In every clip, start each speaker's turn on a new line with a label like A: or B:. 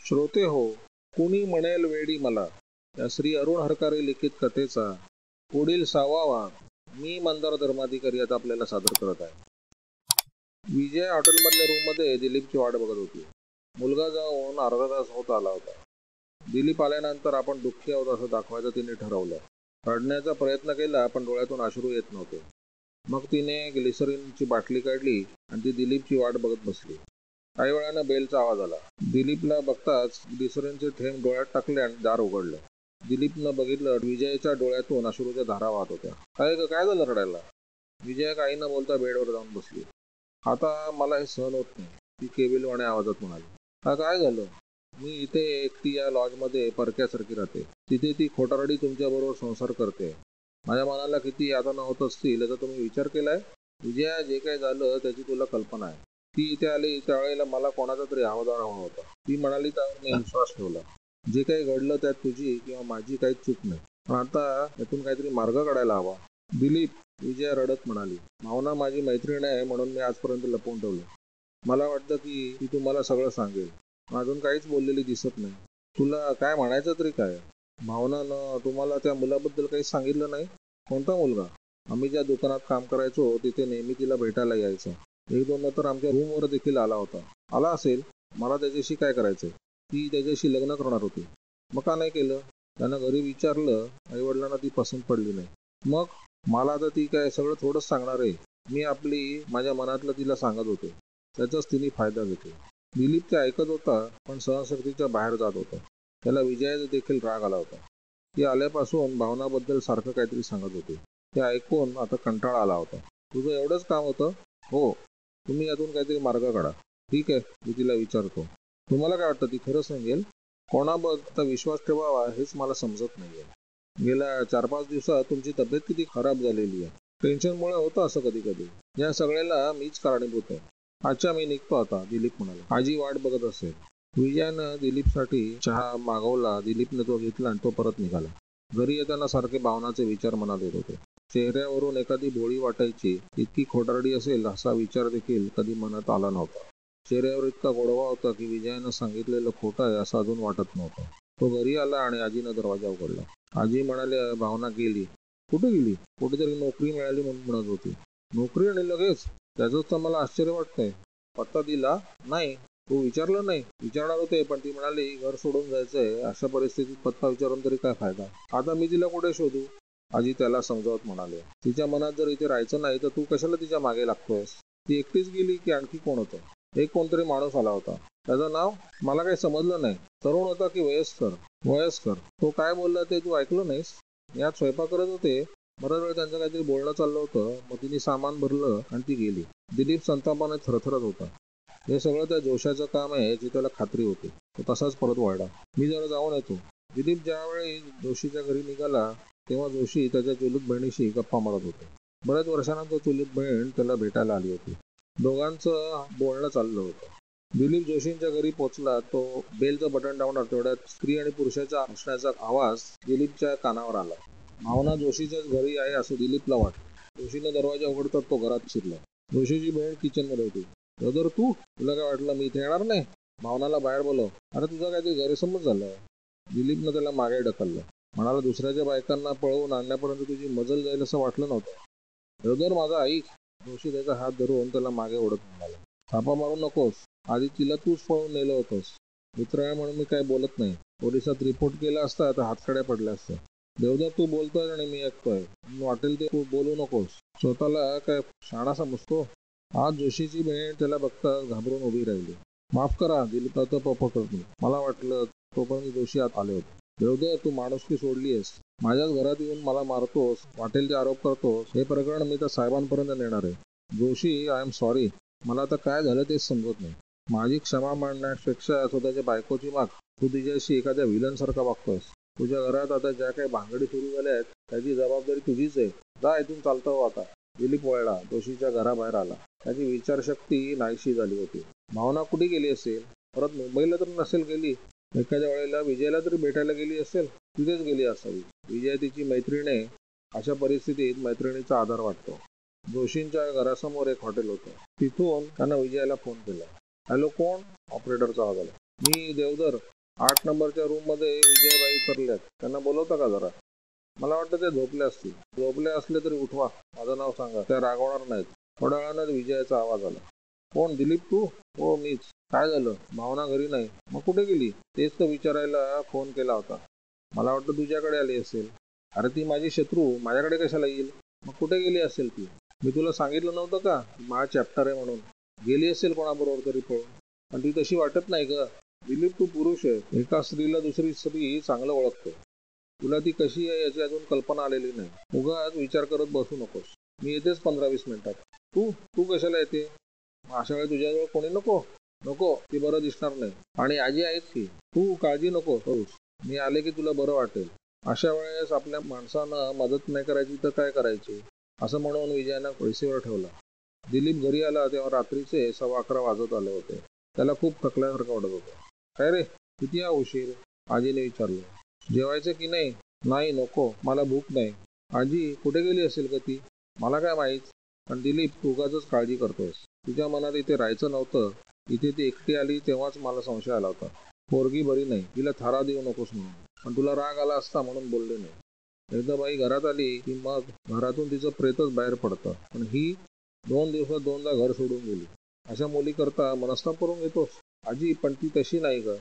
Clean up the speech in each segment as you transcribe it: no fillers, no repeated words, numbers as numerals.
A: श्रोते हो, कुणी म्हणेल वेडी मला या श्री अरुण हरकारे लिखित कथेचा पुढील 6वा भाग मी मंदार धर्माधिकारी आता आपल्याला सादर करत आहे. विजय हॉटेलमधल्या रूममध्ये दिलीपची वाट बघत होती. मुलगा जाऊन अर्धा तास होत आला होता. दिलीप आल्यानंतर आपण दुःखी आहोत असं दाखवायचं तिने ठरवलं. रडण्याचा प्रयत्न केला पण डोळ्यातून अश्रू येत नव्हते. मग तिने ग्लिसरीनची बाटली काढली आणि ती दिलीपची वाट बघत बसली. काही वेळानं बेलचा आवाज आला. दिलीपला बघताच ग्लिसरीनचे थेंब डोळ्यात टाकले आणि दार उघडलं. दिलीपनं बघितलं विजयच्या डोळ्यातून अश्रूच्या धारा वाहत होत्या. काय झालं रडायला? विजय काही न बोलता बेडवर जाऊन बसली. आता मला हे सहन होत नाही, ती केविलवाण्या आवाजात म्हणाली. काय झालं? मी इथे एकटी या लॉजमध्ये परक्यासारखी राहते. तिथे ती खोटारडी तुमच्याबरोबर संसार करते. माझ्या मनाला किती यातना होत असतील याचा तुम्ही विचार केलाय? विजया, जे काही झालं त्याची तुला कल्पना आहे. ती इथे आली त्यावेळेला मला कोणाचा तरी हवालदार हवा होता. ती म्हणाली त्यावर मी विश्वास ठेवला. जे काही घडलं त्यात तुझी किंवा माझी काहीच चूक नाही. पण आता त्यातून काहीतरी मार्ग काढायला हवा. दिलीप, विजया रडत म्हणाली, भावना माझी मैत्रीण आहे म्हणून मी आजपर्यंत लपवून ठेवलं. मला वाटतं की ती तुम्हाला सगळं सांगेल. अजून काहीच बोललेली दिसत नाही. तुला काय म्हणायचं तरी काय? भावनानं तुम्हाला त्या मुलाबद्दल काही सांगितलं नाही? कोणता मुलगा? आम्ही ज्या दुकानात काम करायचो तिथे नेहमी तिला भेटायला यायचा. 1-2दा तर आमच्या रूमवर देखील आला होता. आला असेल. मला त्याच्याशी काय करायचंय? ती त्याच्याशी लग्न करणार होती. मग का नाही केलं? त्यानं घरी विचारलं. आईवडिलांना ती पसंत पडली नाही. मग मला आता ती काय सगळं थोडंच सांगणार आहे? मी माझ्या मनातलं तिला सांगत होते. त्याचाच तिने फायदा घेतला. दिलीप ते ऐकत होता पण सहनशक्तीच्या बाहेर जात होता. त्याला विजयाचा देखील राग आला होता. ती आल्यापासून भावनाबद्दल सारखं काहीतरी सांगत होती. ते ऐकून आता कंटाळा आला होता. तुझं एवढंच काम होतं? हो. तुम्ही यातून काहीतरी मार्ग काढा. ठीक आहे, मी तिला विचारतो. तुम्हाला काय वाटतं ती खरं सांगेल? कोणाबद्दल विश्वास ठेवावा हेच मला समजत नाहीये. गेल्या 4-5 दिवसात तुमची तब्येत किती खराब झालेली आहे. टेन्शनमुळे होतं असं कधी कधी. या सगळ्याला मीच कारणीभूत आहे. अच्छा, मी निघतो आता, दिलीप म्हणाला. आजी वाट बघत असेल. विजयानं दिलीपसाठी चहा मागवला. दिलीपने तो घेतला आणि तो परत निघाला. घरी येताना सारखे भावनाचे विचार मनात येत होते. चेहऱ्यावरून एखादी भोळी वाटायची. इतकी खोटारडी असेल असा विचार देखील कधी मनात आला नव्हता. चेहऱ्यावर इतका गोडवा होता की विजयानं सांगितलेलं खोटं आहे असं अजून वाटत नव्हतं. तो घरी आला आणि आजीनं दरवाजा उघडला. आजी म्हणाले, भावना गेली. कुठे गेली? कुठेतरी नोकरी मिळाली म्हणून म्हणत होती. नोकरी आणि लगेच? त्याचंच तर मला आश्चर्य वाटतंय. पत्ता दिला? नाही. तू विचारलं नाही? विचारणार होते पण ती म्हणाली घर सोडून जायचंय. अशा परिस्थितीत पत्ता विचारून तरी काय फायदा? आता मी तिला कुठे शोधू? आजी त्याला समजावत म्हणाले. तिच्या मनात जर इथे राहायचं नाही तर तू कशाला तिच्या मागे लागतोयस? ती एकटीच गेली की आणखी कोण होतं? एक कोणतरी माणूस आला होता. त्याचं नाव? मला काही समजलं नाही. तरुण होता की वयस्कर? वयस्कर. तो काय बोलला ते तू ऐकलं नाहीस? यात स्वयंपाक करत होते. बराच वेळ त्यांचं काहीतरी बोलणं चाललं होतं. मग तिने सामान भरलं आणि ती गेली. दिलीप संतापाने थरथरत होता. हे सगळं त्या जोशाचं काम आहे याची त्याला खात्री होती. तो तसाच परत वळला. मी जरा जाऊन येतो. दिलीप ज्यावेळी जोशीच्या घरी निघाला तेव्हा जोशी त्याच्या चुलत बहिणीशी गप्पा मारत होते. बऱ्याच वर्षानंतर चुलत बहीण त्याला भेटायला आली होती. दोघांचं बोलणं चाललं होतं. दिलीप जोशींच्या घरी पोचला. तो बेलचं बटन दाबणार तेवढ्यात स्त्री आणि पुरुषाच्या हसण्याचा आवाज दिलीपच्या कानावर आला. भावना जोशीच्याच घरी आहे असं दिलीपला वाटलं. जोशीने दरवाजा उघडतात तो घरात शिरला. जोशीची बहीण किचनमध्ये होती. ब्रदर, तुला काय वाटलं मी इथे येणार नाही? भावनाला बाहेर बोलव. अरे तुझा काहीतरी गैरसमज झालाय. दिलीपनं त्याला मागे ढकललं. म्हणाला, दुसऱ्याच्या बायकांना पळवून आणण्यापर्यंत तुझी मजल जाईल असं वाटलं नव्हतं. ब्रदर, माझा ऐक. जोशी त्याचा हात धरून त्याला मागे ओढत म्हणाला, थापा मारू नकोस. आधी तिला तूच पळवून नेलं होतंस. मित्र आहे म्हणून मी काय बोलत नाही. पोलिसात रिपोर्ट केला असता तर हातकड्या पडल्या असत्या. देवदार, तू बोलतोय आणि मी ऐकतोय. वाटेल ते तू बोलू नकोस. स्वतःला काय शाणा समजतो? आज जोशीची बहीण त्याला बघताच घाबरून उभी राहिली. माफ करा, दिलीपाचं पपकत नाही. मला वाटलं तोपर्यंत जोशी आत आले होते. देवदार, तू माणुसकी सोडलीयस. माझ्याच घरात येऊन मला मारतोस, वाटेल ते आरोप करतोस. हे प्रकरण मी तर साहेबांपर्यंत नेणार आहे. Joshi, I am sorry. मला आता काय झालं तेच समजत नाही. माझी क्षमा मांडण्यापेक्षा स्वतःच्या बायकोची माग. तू तिच्याशी एखाद्या विलन सारखा वागतोयस. तुझ्या घरात आता ज्या काही भानगडी सुरू झाल्या आहेत त्याची जबाबदारी तुझीच आहे. जा इथून, चालता हो आता. दिलीप वळला. जोशीच्या घराबाहेर आला. त्याची विचारशक्ती नाहीशी झाली होती. भावना कुठे गेली असेल? परत मुंबईला तर नसेल गेली. एखाद्या वेळेला विजयला तरी भेटायला गेली असेल. तिथेच गेली असावी. विजय तिची मैत्रीण आहे. अशा परिस्थितीत मैत्रिणीचा आधार वाटतो. जोशींच्या घरासमोर एक हॉटेल होतं. तिथून त्यानं विजयाला फोन केला. हॅलो, कोण? ऑपरेटरचा आवाज आला. मी देवधर. 8 नंबरच्या रूममध्ये विजयबाई उतरल्यात. त्यांना बोलवता का जरा? मला वाटतं ते झोपले असतील. झोपले असले तरी उठवा, माझं नाव सांगा, त्या रागवणार नाहीत. थोड्या वेळानं विजयाचा आवाज आला. कोण, दिलीप तू? हो मीच. काय झालं? भावना घरी नाही. मग कुठे गेली? तेच तर विचारायला फोन केला होता. मला वाटतं तुझ्याकडे आली असेल. अरे ती माझी शत्रू, माझ्याकडे कशाला येईल? मग कुठे गेली असेल ती? मी तुला सांगितलं नव्हतं का माझा चॅप्टर आहे म्हणून? गेली असेल कोणाबरोबर तरी पळून. पण ती तशी वाटत नाही ग. दिलीप तू पुरुष आहे. एका स्त्रीला दुसरी स्त्री चांगलं ओळखतो. तुला ती कशी आहे याची अजून कल्पना आलेली नाही. उगाच विचार करत बसू नकोस. मी येतेच 15-20 मिनिटात. तू तू कशाला येते? अशा वेळी तुझ्याजवळ कोणी नको? नको, ती बरं दिसणार नाही. आणि आजी आहेत की. तू काळजी नको करूस. मी आले की तुला बरं वाटेल. अशा वेळेस आपल्या माणसानं मदत नाही करायची तर काय करायची? असं म्हणून विजयानं पैसेवर ठेवला. दिलीप घरी आला तेव्हा रात्रीचे 11:15 वाजत आले होते. त्याला खूप थकल्यासारखं वाटत होतं. काय रे, किती हा उशीर? आजीने विचारलं. जेवायचं की नाही? नाही, नको, मला भूक नाही. आजी, कुठे गेली असेल का ती? मला काय माहीत. पण दिलीप, तू उगाचच काळजी करतोयस. तुझ्या मनात इथे राहायचं नव्हतं. इथे ती एकटी आली तेव्हाच मला संशय आला होता. पोरगी बरी नाही, तिला थारा देऊ नकोस म्हणून. पण तुला राग आला असता म्हणून बोलले नाही. एकदा बाई घरात आली की मग घरातून तिचं प्रेतच बाहेर पडतं. पण ही 2 दिवसात 2दा घर सोडून गेली. अशा मुली करता मनस्ताप करून घेतोस? आजी, पण ती तशी नाही ग.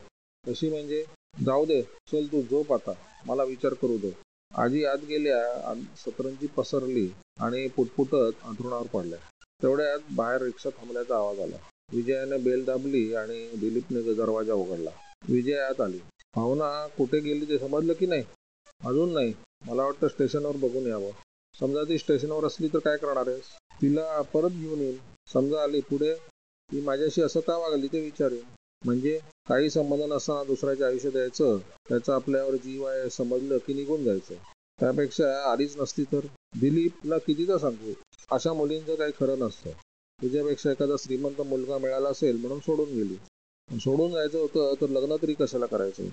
A: तशी म्हणजे? जाऊ दे, चल तू झोप आता, मला विचार करू दे. आजी आत गेल्या. सतरंजी पसरली आणि पुटपुटत अंथरुणावर पडल्या. तेवढ्यात बाहेर रिक्षा थांबल्याचा आवाज आला. विजयाने बेल दाबली आणि दिलीपने दरवाजा उघडला. विजया आत आली. भावना कुठे गेली ते समजलं की नाही? अजून नाही. मला वाटतं स्टेशनवर बघून यावं. समजा ती स्टेशनवर असली तर काय करणार आहेस? तिला परत घेऊन येईल. समजा आली पुढे, ती माझ्याशी असं का वागली ते विचारेन. म्हणजे काही संबंध नसताना दुसऱ्याचे आयुष्य द्यायचं, त्याचा आपल्यावर जीव आहे समजलं की निघून जायचं. त्यापेक्षा आलीच नसती तर? दिलीपला कितीदा सांगू, अशा मुलींचं काही खरं नसतं. तुझ्यापेक्षा एखादा श्रीमंत मुलगा मिळाला असेल म्हणून सोडून गेली. सोडून जायचं होतं तर लग्न तरी कशाला करायचं?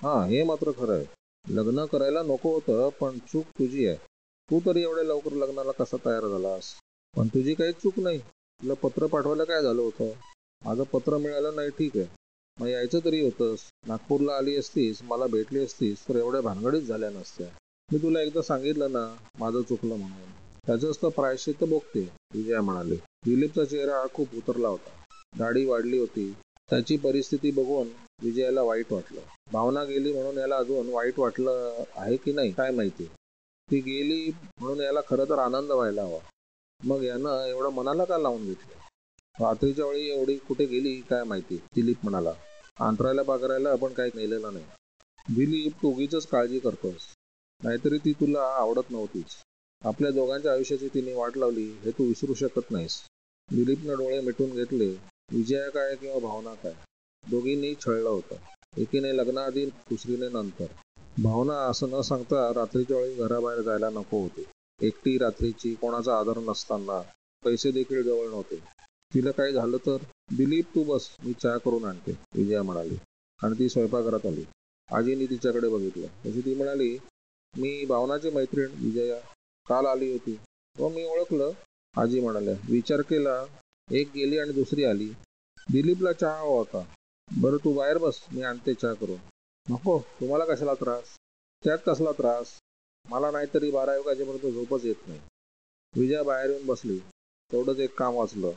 A: हां, हे मात्र खरं आहे. लग्न करायला नको होतं, पण चूक तुझी आहे. तू तरी एवढ्या लवकर लग्नाला कसा तयार झालास? पण तुझी काहीच चूक नाही. तुला पत्र पाठवायला काय झालं होतं? माझं पत्र मिळालं नाही ठीक आहे. मग यायचं तरी होतंस. नागपूरला आली असतीस, मला भेटली असतीस तर एवढ्या भानगडीच झाल्या नसत्या. मी तुला एकदा सांगितलं ना माझं चुकलं म्हणून. त्याचंच तर प्रायश्चित्त बघते, विजया म्हणाली. दिलीपचा चेहरा खूप उतरला होता. दाढी वाढली होती. त्याची परिस्थिती बघून विजयाला वाईट वाटलं. भावना गेली म्हणून याला अजून वाईट वाटलं आहे की नाही काय माहिती. ती गेली म्हणून याला खरं तर आनंद व्हायला हवा. मग यानं एवढं मनाला का लावून घेतलं? रात्रीच्या वेळी एवढी कुठे गेली काय माहिती, दिलीप म्हणाला. अंतरायला पाकरायला आपण काही नेलेलं नाही. दिलीप, तू उगीचच काळजी करतोस. नाहीतरी ती तुला आवडत नव्हतीच. आपल्या दोघांच्या आयुष्याची तिने वाट लावली हे तू विसरू शकत नाहीस. दिलीपनं डोळे मिटून घेतले. विजया काय किंवा भावना काय, दोघींनी छळलं होतं. एकीने लग्नाआधी, दुसरीने नंतर. भावना असं न सांगता रात्रीच्या वेळी घराबाहेर जायला नको होती. एकटी रात्रीची, कोणाचा आदर नसताना, पैसे देखील जवळ नव्हते. तिला काही झालं तर? दिलीप तू बस, मी चहा करून आणते, विजया म्हणाली. आणि ती स्वयंपाकघरात आली. आजीने तिच्याकडे बघितलं. तशी ती म्हणाली, मी भावनाची मैत्रीण विजया, काल आली होती. हो, मी ओळखलं, आजी म्हणाल्या. विचार केला, एक गेली आणि दुसरी आली. दिलीपला चहा हवा होता. बरं तू बाहेर बस, मी आणते चहा करून. नको, तुम्हाला कशाला त्रास? त्यात कसला त्रास? मला नाहीतरी 12-1 वाजेपर्यंत झोपच येत नाही. विजया बाहेर येऊन बसली. तेवढंच एक काम वाचलं.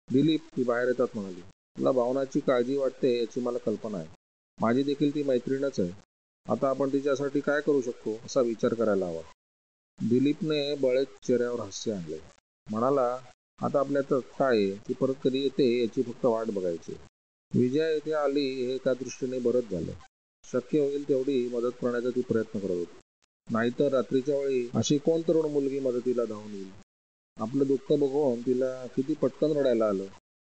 A: दिलीप, ती बाहेर येतात म्हणाली. तुला भावनाची काळजी वाटते याची मला कल्पना आहे. माझी देखील ती मैत्रीणच आहे. आता आपण तिच्यासाठी काय करू शकतो असा विचार करायला हवा. दिलीपने बळेच चेहऱ्यावर हास्य आणले. म्हणाला, आता आपल्यात काय आहे? ती परत कधी येते याची फक्त वाट बघायची. विजया येथे आली हे एका दृष्टीने बरंच झालं. शक्य होईल तेवढी मदत करण्याचा ती प्रयत्न करत होती. नाहीतर रात्रीच्या वेळी अशी कोण तरुण मुलगी मदतीला धावून येईल? आपलं दुःख बघून तिला किती पटकन रडायला आलं.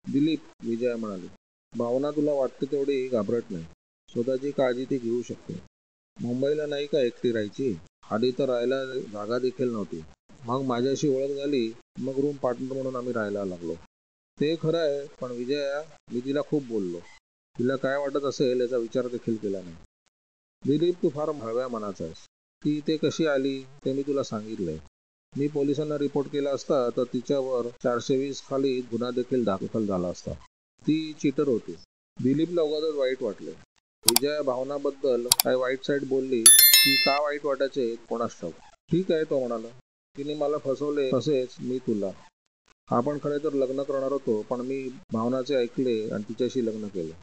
A: दिलीप, विजया म्हणाली. भावना तुला वाटते तेवढी घाबरट नाही. स्वतःची काळजी ती घेऊ शकते. मुंबईला नाही का एकटी राहायची? आधी तर राहायला जागा देखील नव्हती. मग माझ्याशी ओळख झाली, मग रूम पार्टनर म्हणून आम्ही राहायला लागलो. ते खरं आहे, पण विजया, मी तिला खूप बोललो. तिला काय वाटत असेल याचा विचार देखील केला नाही. दिलीप, तू फार हळव्या मनाचा आहेस. ती इथे कशी आली ते मी तुला सांगितलंय. मी पोलिसांना रिपोर्ट केला असता तर तिच्यावर 420 खाली गुन्हा देखील दाखल झाला असता. ती चीटर होती. दिलीपला उगाचच वाईट वाटले. विजया भावनाबद्दल काय वाईट साईड बोलली की का वाईट वाटायचे कोणास ठाऊक. ठीक आहे, तो म्हणाला. तिने मला फसवले, तसेच मी तुला. आपण खरे तर लग्न करणार होतो, पण मी भावनाचे ऐकले आणि तिच्याशी लग्न केलं.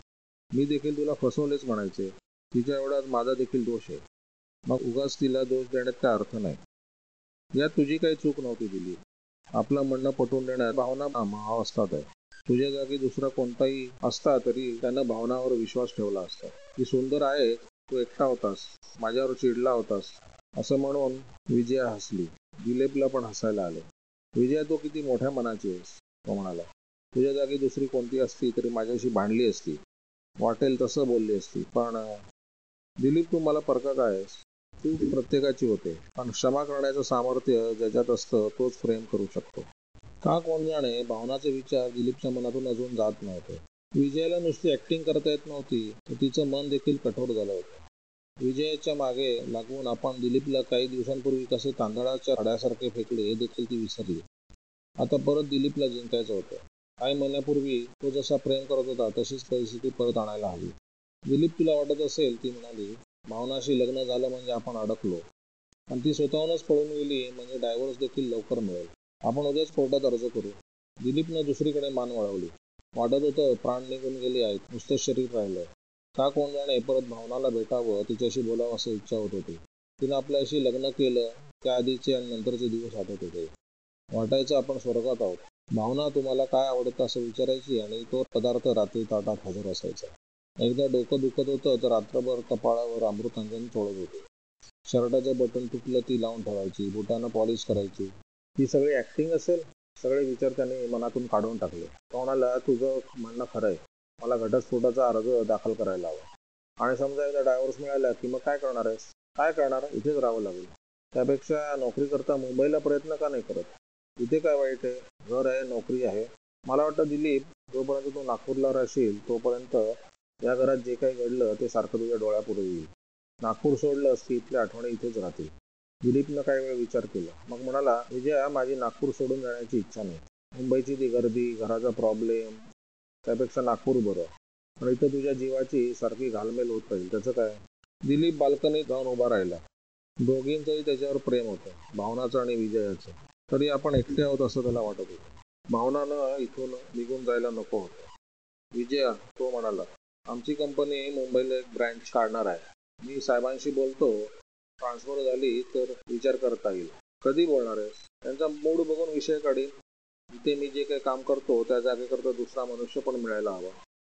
A: मी देखील तुला फसवलेच म्हणायचे. तिच्या एवढ्यात माझा देखील दोष आहे. मग उगाच तिला दोष देण्यात काय अर्थ नाही. यात तुझी काही चूक नव्हती दिली. आपलं म्हणणं पटवून देण्यात भावना भाव असतात आहे. तुझ्या जागी दुसरा कोणताही असता तरी त्यानं भावनावर विश्वास ठेवला असता. ती सुंदर आहे, तू एकटा होतास, माझ्यावर चिडला होतास, असं म्हणून विजया हसली. दिलीपला पण हसायला आले. विजया, तू किती मोठ्या मनाची आहेस, तो म्हणाला. तुझ्या जागी दुसरी कोणती असती तरी माझ्याशी भांडली असती, वाटेल तसं बोलली असती. पण दिलीप, तू मला परका काय आहेस? तू प्रत्येकाची होते, पण क्षमा करण्याचं सामर्थ्य ज्याच्यात असतं तोच प्रेम करू शकतो. का कोण जाणे, भावनाचे विचार दिलीपच्या मनातून अजून जात नव्हते. विजयाला नुसती ऍक्टिंग करता येत नव्हती, तर तिचं मन देखील कठोर झालं होतं. विजयाच्या मागे लागून आपण दिलीपला काही दिवसांपूर्वी कसे तांदळाच्या खड्यासारखे फेकले हे देखील ती विसरली. आता परत दिलीपला जिंकायचं होतं. काही महिन्यापूर्वी तो जसा प्रेम करत होता तशीच परिस्थिती परत आणायला हवी. दिलीप, तुला वाटत असेल, ती म्हणाली, भावनाशी लग्न झालं म्हणजे आपण अडकलो, आणि ती स्वतःहूनच पळून गेली म्हणजे डायव्होर्स देखील लवकर मिळेल. आपण उद्याच कोर्टात अर्ज करू. दिलीपनं दुसरीकडे मान वळवली. वाटत होतं प्राण निघून गेले आहेत, नुसतं शरीर राहिलं. का कोण जाणे, परत भावनाला भेटावं, तिच्याशी बोलावं असं इच्छा होत होती. तिनं आपल्याशी लग्न केलं त्या आधीचे आणि नंतरचे दिवस आठवत होते. वाटायचं आपण स्वर्गात आहोत. भावना, तुम्हाला काय आवडतं असं विचारायची आणि तो पदार्थ रात्री ताटात हजर असायचा. एकदा डोकं दुखत होतं तर रात्रभर कपाळावर अमृतांजन चोळत होते. शर्टाचं बटन तुटलं ती लावून ठेवायची, बुटानं पॉलिश करायची. ती सगळी ऍक्टिंग असेल? सगळे विचार त्याने मनातून काढून टाकले. तो म्हणाला, तुझं म्हणणं खरं आहे. मला घटस्फोटाचा अर्ज दाखल करायला हवा. आणि समजा एकदा डायव्होर्स मिळाला की मग काय करणार आहेस? काय करणार? इथेच राहावं लागेल. त्यापेक्षा नोकरी करता मुंबईला प्रयत्न का नाही करत? इथे काय वाईट आहे? घर आहे, नोकरी आहे. मला वाटतं दिलीप, जोपर्यंत तू नागपूरला राहशील तोपर्यंत या घरात जे काही घडलं ते सारखं तुझ्या डोळ्यापुढे येईल. नागपूर सोडलंस की इथल्या आठवणी इथेच राहतील. दिलीपनं काही वेळ विचार केला. मग म्हणाला, विजया, माझी नागपूर सोडून जाण्याची इच्छा नाही. मुंबईची ती गर्दी, घराचा प्रॉब्लेम, त्यापेक्षा नागपूर बरं. पण इथं तुझ्या जीवाची सारखी घालमेल होत राहील, त्याचं काय? दिलीप बाल्कनीत जाऊन उभा राहिला. दोघींचंही त्याच्यावर प्रेम होतं, भावनाचं आणि विजयाचं. तरी आपण एकटे आहोत असं त्याला वाटत होतं. भावनानं इथून निघून जायला नको होतं. विजया, तो म्हणाला, आमची कंपनी मुंबईला एक ब्रँच काढणार आहे. मी साहेबांशी बोलतो. ट्रान्सफर झाली तर विचार करता येईल. कधी बोलणार आहेस? त्यांचा मूड बघून विषय काढीन. इथे मी जे काही काम करतो त्या जागेकरता दुसरा मनुष्य पण मिळायला हवा.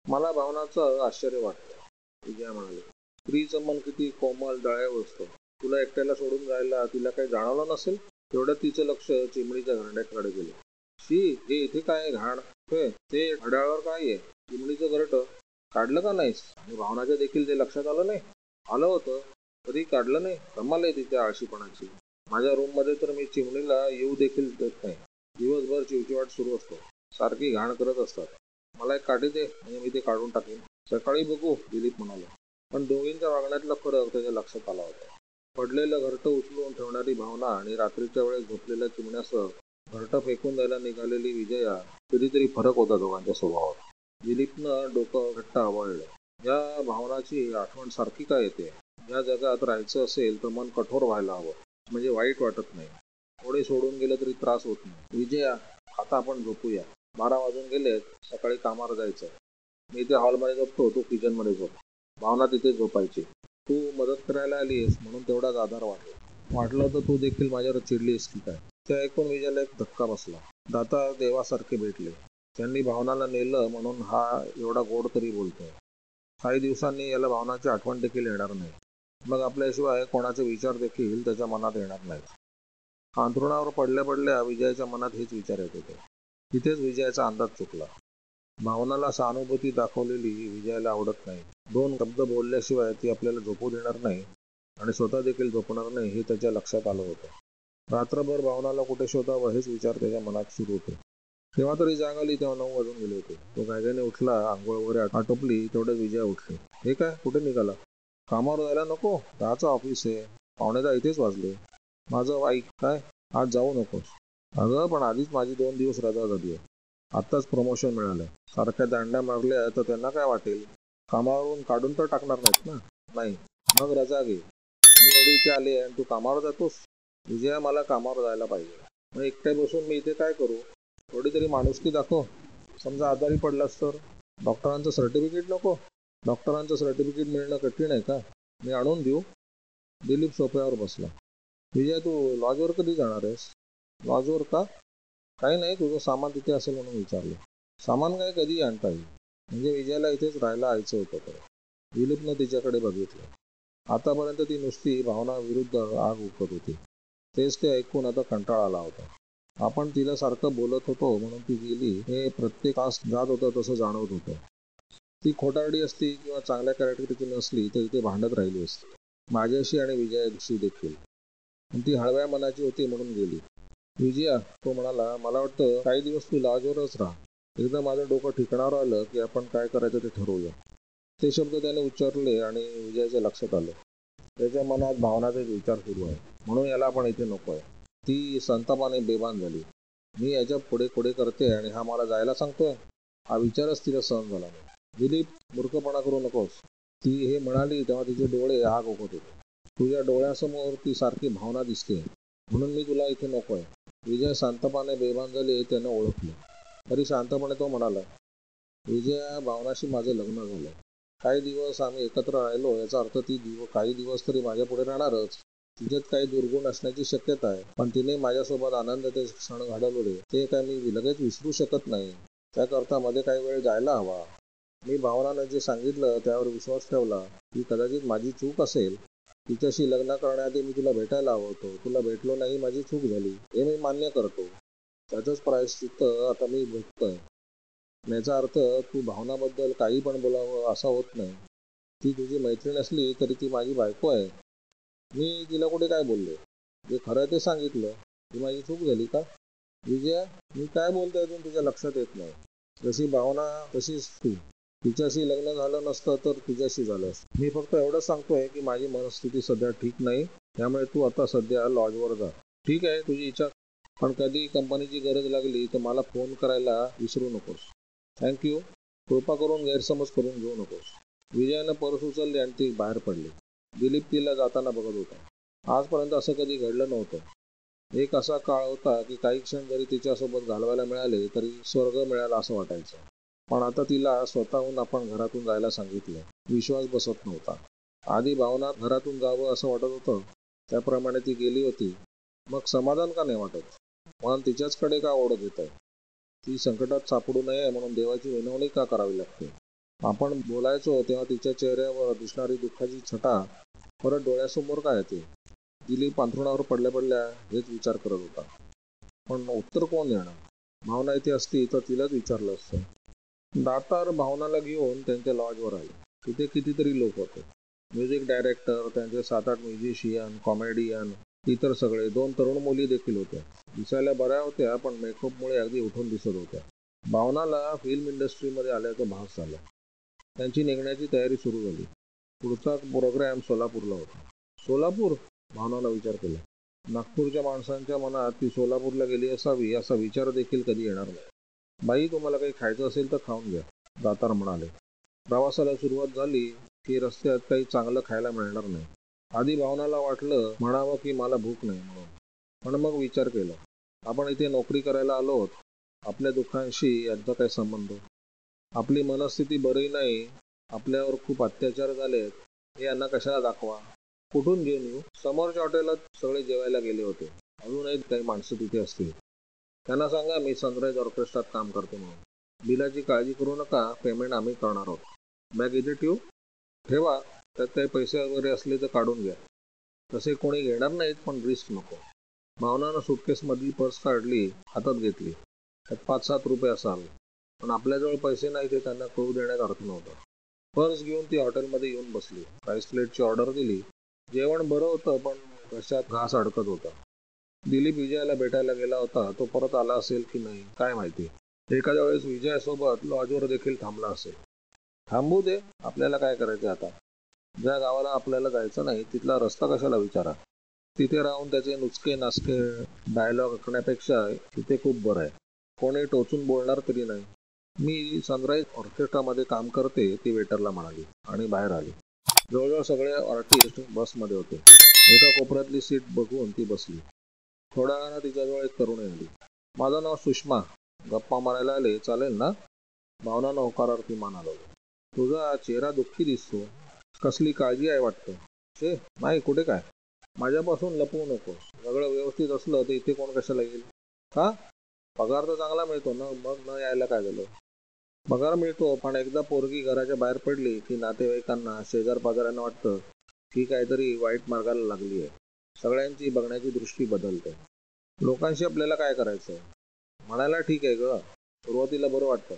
A: मला भावनाचं आश्चर्य वाटतं, विजया म्हणाली. स्त्रीचं मन किती कोमल, दयाळू असतं. तुला एकट्याला सोडून जायला तिला काही जाणवलं नसेल. तेवढ्यात तिचं लक्ष चिमणीच्या घरट्याकडे गेलं. शी, हे इथे काय घाण? ते घड्याळावर काय आहे? चिमणीचं घरटं काढलं का नाहीस? आणि भावनाच्या देखील ते लक्षात आलं नाही? आलं होतं, तरी काढलं नाही. कमाल आहे तिच्या आळशीपणाची. माझ्या रूम मध्ये तर मी चिमणीला येऊ देखील देत नाही. दिवसभर चिवचिवाट सुरू असतो. सारखी घाण करत असतात. मला एक काठी दे, म्हणजे मी ते काढून टाकेन. सकाळी बघू, दिलीप म्हणाला. पण दोघींच्या वागण्यातला फरक त्याच्या लक्षात आला होता. पडलेलं घरटं उचलून ठेवणारी भावना आणि रात्रीच्या वेळेस झोपलेल्या चिमण्यासह घरटं फेकून द्यायला निघालेली विजया, कधीतरी फरक होता दोघांच्या स्वभावात. दिलीपनं डोकं घट्ट आवळलं. या भावनाची आठवण सारखी काय येते? या जगात राहायचं असेल तर मन कठोर व्हायला हवं, म्हणजे वाईट वाटत नाही. कोणी सोडून गेलं तरी त्रास होत नाही. विजया, आता आपण झोपूया. 12 वाजून गेलेत, सकाळी कामावर जायचं. मी इथे हॉलमध्ये झोपतो, तू किचनमध्ये झोप. भावना तिथे झोपायची. तू मदत करायला आलीस म्हणून तेवढाच आधार वाटला. वाटलं तर तू देखील माझ्यावर चिडलीस की काय? ते ऐकून विजयाला एक धक्का बसला. दाता देवासारखे भेटले. त्यांनी भावनाला नेलं म्हणून हा एवढा गोड तरी बोलतोय. काही दिवसांनी याला भावनाची आठवण देखील येणार नाही. मग आपल्याशिवाय कोणाचे विचार देखील त्याच्या मनात येणार नाहीत. अंथरुणावर पडल्या पडल्या विजयाच्या मनात हेच विचार येत होते. तिथेच विजयाचा अंदाज चुकला. भावनाला सहानुभूती दाखवलेली विजयाला आवडत नाही. 2 शब्द बोलल्याशिवाय ती आपल्याला झोपू देणार नाही आणि स्वतः देखील झोपणार नाही हे त्याच्या लक्षात आलं होतं. रात्रभर भावनाला कुठे शोधावं हेच विचार त्याच्या मनात सुरू होते. तेव्हा तरी जाग आली तेव्हा 9 वाजून गेले होते. तो घाईघाईने उठला, आंघोळ वगैरे आटोपली. तेवढ्यात विजया उठली. हे काय, कुठे निघाला? कामावर जायला नको? 10चं ऑफिस आहे. 9:45 इथेच वाजले. माझं ऐक, काय आज जाऊ नकोस? अगं, पण आधीच माझी 2 दिवस रजा झाली आहे. आत्ताच प्रमोशन मिळालंय. सारख्या दांड्या मारल्या तर त्यांना काय वाटेल? कामावरून काढून तर टाकणार नाहीत ना? नाही. मग रजा घे. मी एवढी इथे आली आहे आणि तू कामावर जातोस? विजया, मला कामावर जायला पाहिजे. मग एकटे बसून मी इथे काय करू? थोडी तरी माणुसकी दाखव. समजा आजारी पडलास तर? डॉक्टरांचं सर्टिफिकेट नको? डॉक्टरांचं सर्टिफिकेट मिळणं कठीण आहे का? मी आणून देऊ? दिलीप सोफ्यावर बसला. विजय, तू लॉजवर कधी जाणार आहेस? लॉजवर का? काही नाही, तुझं सामान तिथे असेल म्हणून विचारलं. सामान काय कधी आणता येईल. म्हणजे विजयाला इथेच राहायला यायचं होतं तर. दिलीपनं तिच्याकडे बघितलं. आतापर्यंत ती नुसती भावना विरुद्ध आग उकत होती. तेच ते ऐकून आता कंटाळा आला होता. आपण तिला सारखं बोलत होतो म्हणून ती गेली हे प्रत्येक तास जात होतं तसं जाणवत होतं. ती खोटारडी असती किंवा चांगल्या कॅरेक्टरची नसली तर इथे भांडत राहिली असती, माझ्याशी आणि विजयाशी देखील. पण ती हळव्या मनाची होती म्हणून गेली. विजया, तो म्हणाला, मला वाटतं काही दिवस तू लॉजवरच राहा. एकदा माझं डोकं ठिकाणावर आलं की आपण काय करायचं ते ठरवूया. ते शब्द त्याने उच्चारले आणि विजयाच्या लक्षात आलं. त्याच्या मनात भावनाचे विचार सुरू आहे, म्हणून याला आपण इथे नको आहे. ती संतापाने बेभान झाली. मी याच्या पुढे पुढे करते आणि हा मला जायला सांगतोय? हा विचारच तिला सहन झाला नाही. दिलीप, मूर्खपणा करू नकोस. ती हे म्हणाली तेव्हा तिचे डोळे आग ओकत होते. तुझ्या डोळ्यासमोर ती सारखी भावना दिसते म्हणून मी तुला इथे नको आहे. विजय संतापाने बेभान झाले हे त्यानं ओळखलं. तरी शांतपणे तो म्हणाला, विजया, भावनाशी माझं लग्न झालं. काही दिवस आम्ही एकत्र राहिलो याचा अर्थ ती काही दिवस तरी माझ्या पुढे राहणारच. तिच्यात काही दुर्गुण असण्याची शक्यता आहे, पण तिने माझ्यासोबत आनंदाचे क्षण घडवले ते काय मी लगेच विसरू शकत नाही. त्याकरता मध्ये काही वेळ जायला हवा. मी भावनानं जे सांगितलं त्यावर विश्वास ठेवला. ती कदाचित माझी चूक असेल. तिच्याशी लग्न करण्याआधी मी तुला भेटायला हवं होतं. तुला भेटलो नाही, माझी चूक झाली, हे मी मान्य करतो. त्याचंच प्रायश्चित्त आता मी भोगतोय. याचा अर्थ तू भावनाबद्दल काही पण बोलावं असं होत नाही. ती तुझी मैत्रीण असली तरी ती माझी बायको आहे. मी तिला कुठे काय बोलले? जे खरं ते सांगितलं. ती माझी चूक झाली का? विजया, मी काय बोलतोय अजून तुझ्या लक्षात येत नाही. जशी भावना तशीच तू. तिच्याशी लग्न झालं नसतं तर तुझ्याशी झालं असतं. मी फक्त एवढंच सांगतोय की माझी मनस्थिती सध्या ठीक नाही, त्यामुळे तू आता सध्या लॉजवर जा. ठीक आहे, तुझी इच्छा. पण कधी कंपनीची गरज लागली तर मला फोन करायला विसरू नकोस. थँक्यू. कृपा करून गैरसमज करून घेऊ नकोस. विजयानं पर्स उचलली आणि ती बाहेर पडली. दिलीप तिला जाताना बघत होता. आजपर्यंत असं कधी घडलं नव्हतं. एक असा काळ होता की काही क्षण जरी तिच्यासोबत घालवायला मिळाले तरी स्वर्ग मिळाला असं वाटायचं. पण आता तिला स्वतःहून आपण घरातून जायला सांगितलं. विश्वास बसत नव्हता. आधी भावना घरातून जावं असं वाटत होतं, त्याप्रमाणे ती गेली होती. मग समाधान का नाही वाटत? मन तिच्याचकडे का ओढत येत आहे? ती संकटात सापडू नये म्हणून देवाची विनवणी का करावी लागते? आपण बोलायचो तेव्हा तिच्या चेहऱ्यावर दिसणारी दुःखाची छटा परत डोळ्यासमोर का येते? दिलीप अंथरुणावर पडल्या पडल्या हेच विचार करत होता. पण उत्तर कोण देणार? भावना इथे असती तर तिलाच विचारलं असतं. दातार भावनाला घेऊन त्यांच्या लॉजवर आले. तिथे कितीतरी लोक होते. म्युझिक डायरेक्टर, त्यांचे 7-8 म्युझिशियन, कॉमेडियन, इतर सगळे. 2 तरुण मुली देखील होत्या. दिसायला बऱ्या होत्या पण मेकअपमुळे अगदी उठून दिसत होत्या. भावनाला फिल्म इंडस्ट्रीमध्ये आल्याचा भास झाला. त्यांची निघण्याची तयारी सुरू झाली. पुढचा प्रोग्रॅम सोलापूरला होता. सोलापूर? भावनाला विचार केला. नागपूरच्या माणसांच्या मनात ती सोलापूरला गेली असावी असा विचार देखील कधी येणार नाही. बाई, तुम्हाला काही खायचं असेल तर खाऊन घ्या, दातार म्हणाले. प्रवासाला सुरुवात झाली की रस्त्यात काही चांगलं खायला मिळणार नाही. आधी भावनाला वाटलं म्हणावं की मला भूक नाही म्हणून. पण मग विचार केला, आपण इथे नोकरी करायला आलो आहोत. आपल्या दुःखांशी यांचा काय संबंध? आपली मनस्थिती बरी नाही, आपल्यावर खूप अत्याचार झालेत, हे यांना कशाला दाखवा? कुठून घेऊन येऊ? समोरच्या हॉटेलात सगळे जेवायला गेले होते. अजूनही काही माणसं तिथे असतील. त्यांना सांगा मी सनराईज ऑर्केस्ट्रात काम करतो म्हणून. बिलाची काळजी करू नका, पेमेंट आम्ही करणार आहोत. बॅग इथे ठेवा. त्यात काही पैसे वगैरे असले तर काढून घ्या. तसे कोणी घेणार नाहीत पण रिस्क नको. भावनानं सुटकेसमधली पर्स काढली, हातात घेतली. त्यात 5-7 रुपये असावे. पण आपल्याजवळ पैसे नाही ते त्यांना कळू देण्यात अर्थ नव्हता. पर्स घेऊन ती हॉटेलमध्ये येऊन बसली. राईस प्लेटची ऑर्डर दिली. जेवण बरं होतं पण घशात घास अडकत होता. दिलीप विजयाला भेटायला गेला होता. तो परत आला असेल की नाही काय माहिती. एखाद्या वेळेस विजयासोबत लॉजवर देखील थांबला असेल. थांबू दे, आपल्याला काय करायचं आता? ज्या गावाला आपल्याला जायचं नाही तिथला रस्ता कशाला विचारा. तिथे राहून त्याचे नुचके नासके डायलॉग ऐकण्यापेक्षा तिथे खूप बरं आहे. कोणी टोचून बोलणार तरी नाही. मी सनराईज ऑर्केस्ट्रामध्ये काम करते, ती वेटरला म्हणाली आणि बाहेर आली. जवळजवळ सगळे आर्टिस्ट बसमध्ये होते. एका कोपऱ्यातली सीट बघून ती बसली. थोड्या वेळानं तिच्याजवळ एक तरुणी आली. माझं नाव सुषमा. गप्पा मारायला आले चालेल ना? भावनानं होकारार्थी मान हलवली. तुझा चेहरा दुःखी दिसतो. कसली काळजी आहे वाटतं? छे नाही, कुठे काय. माझ्यापासून लपवू नको. सगळं व्यवस्थित असलं तर इथे कोण कशाला येईल? का? पगार तर चांगला मिळतो ना, मग न यायला काय झालं? पगार मिळतो, पण एकदा पोरगी घराच्या बाहेर पडली की नातेवाईकांना, शेजार पाजाऱ्यांना वाटतं की काहीतरी वाईट मार्गाला लागली आहे. सगळ्यांची बघण्याची दृष्टी बदलते. लोकांशी आपल्याला काय करायचं? म्हणायला ठीक आहे ग, सुरुवातीला बरं वाटतं,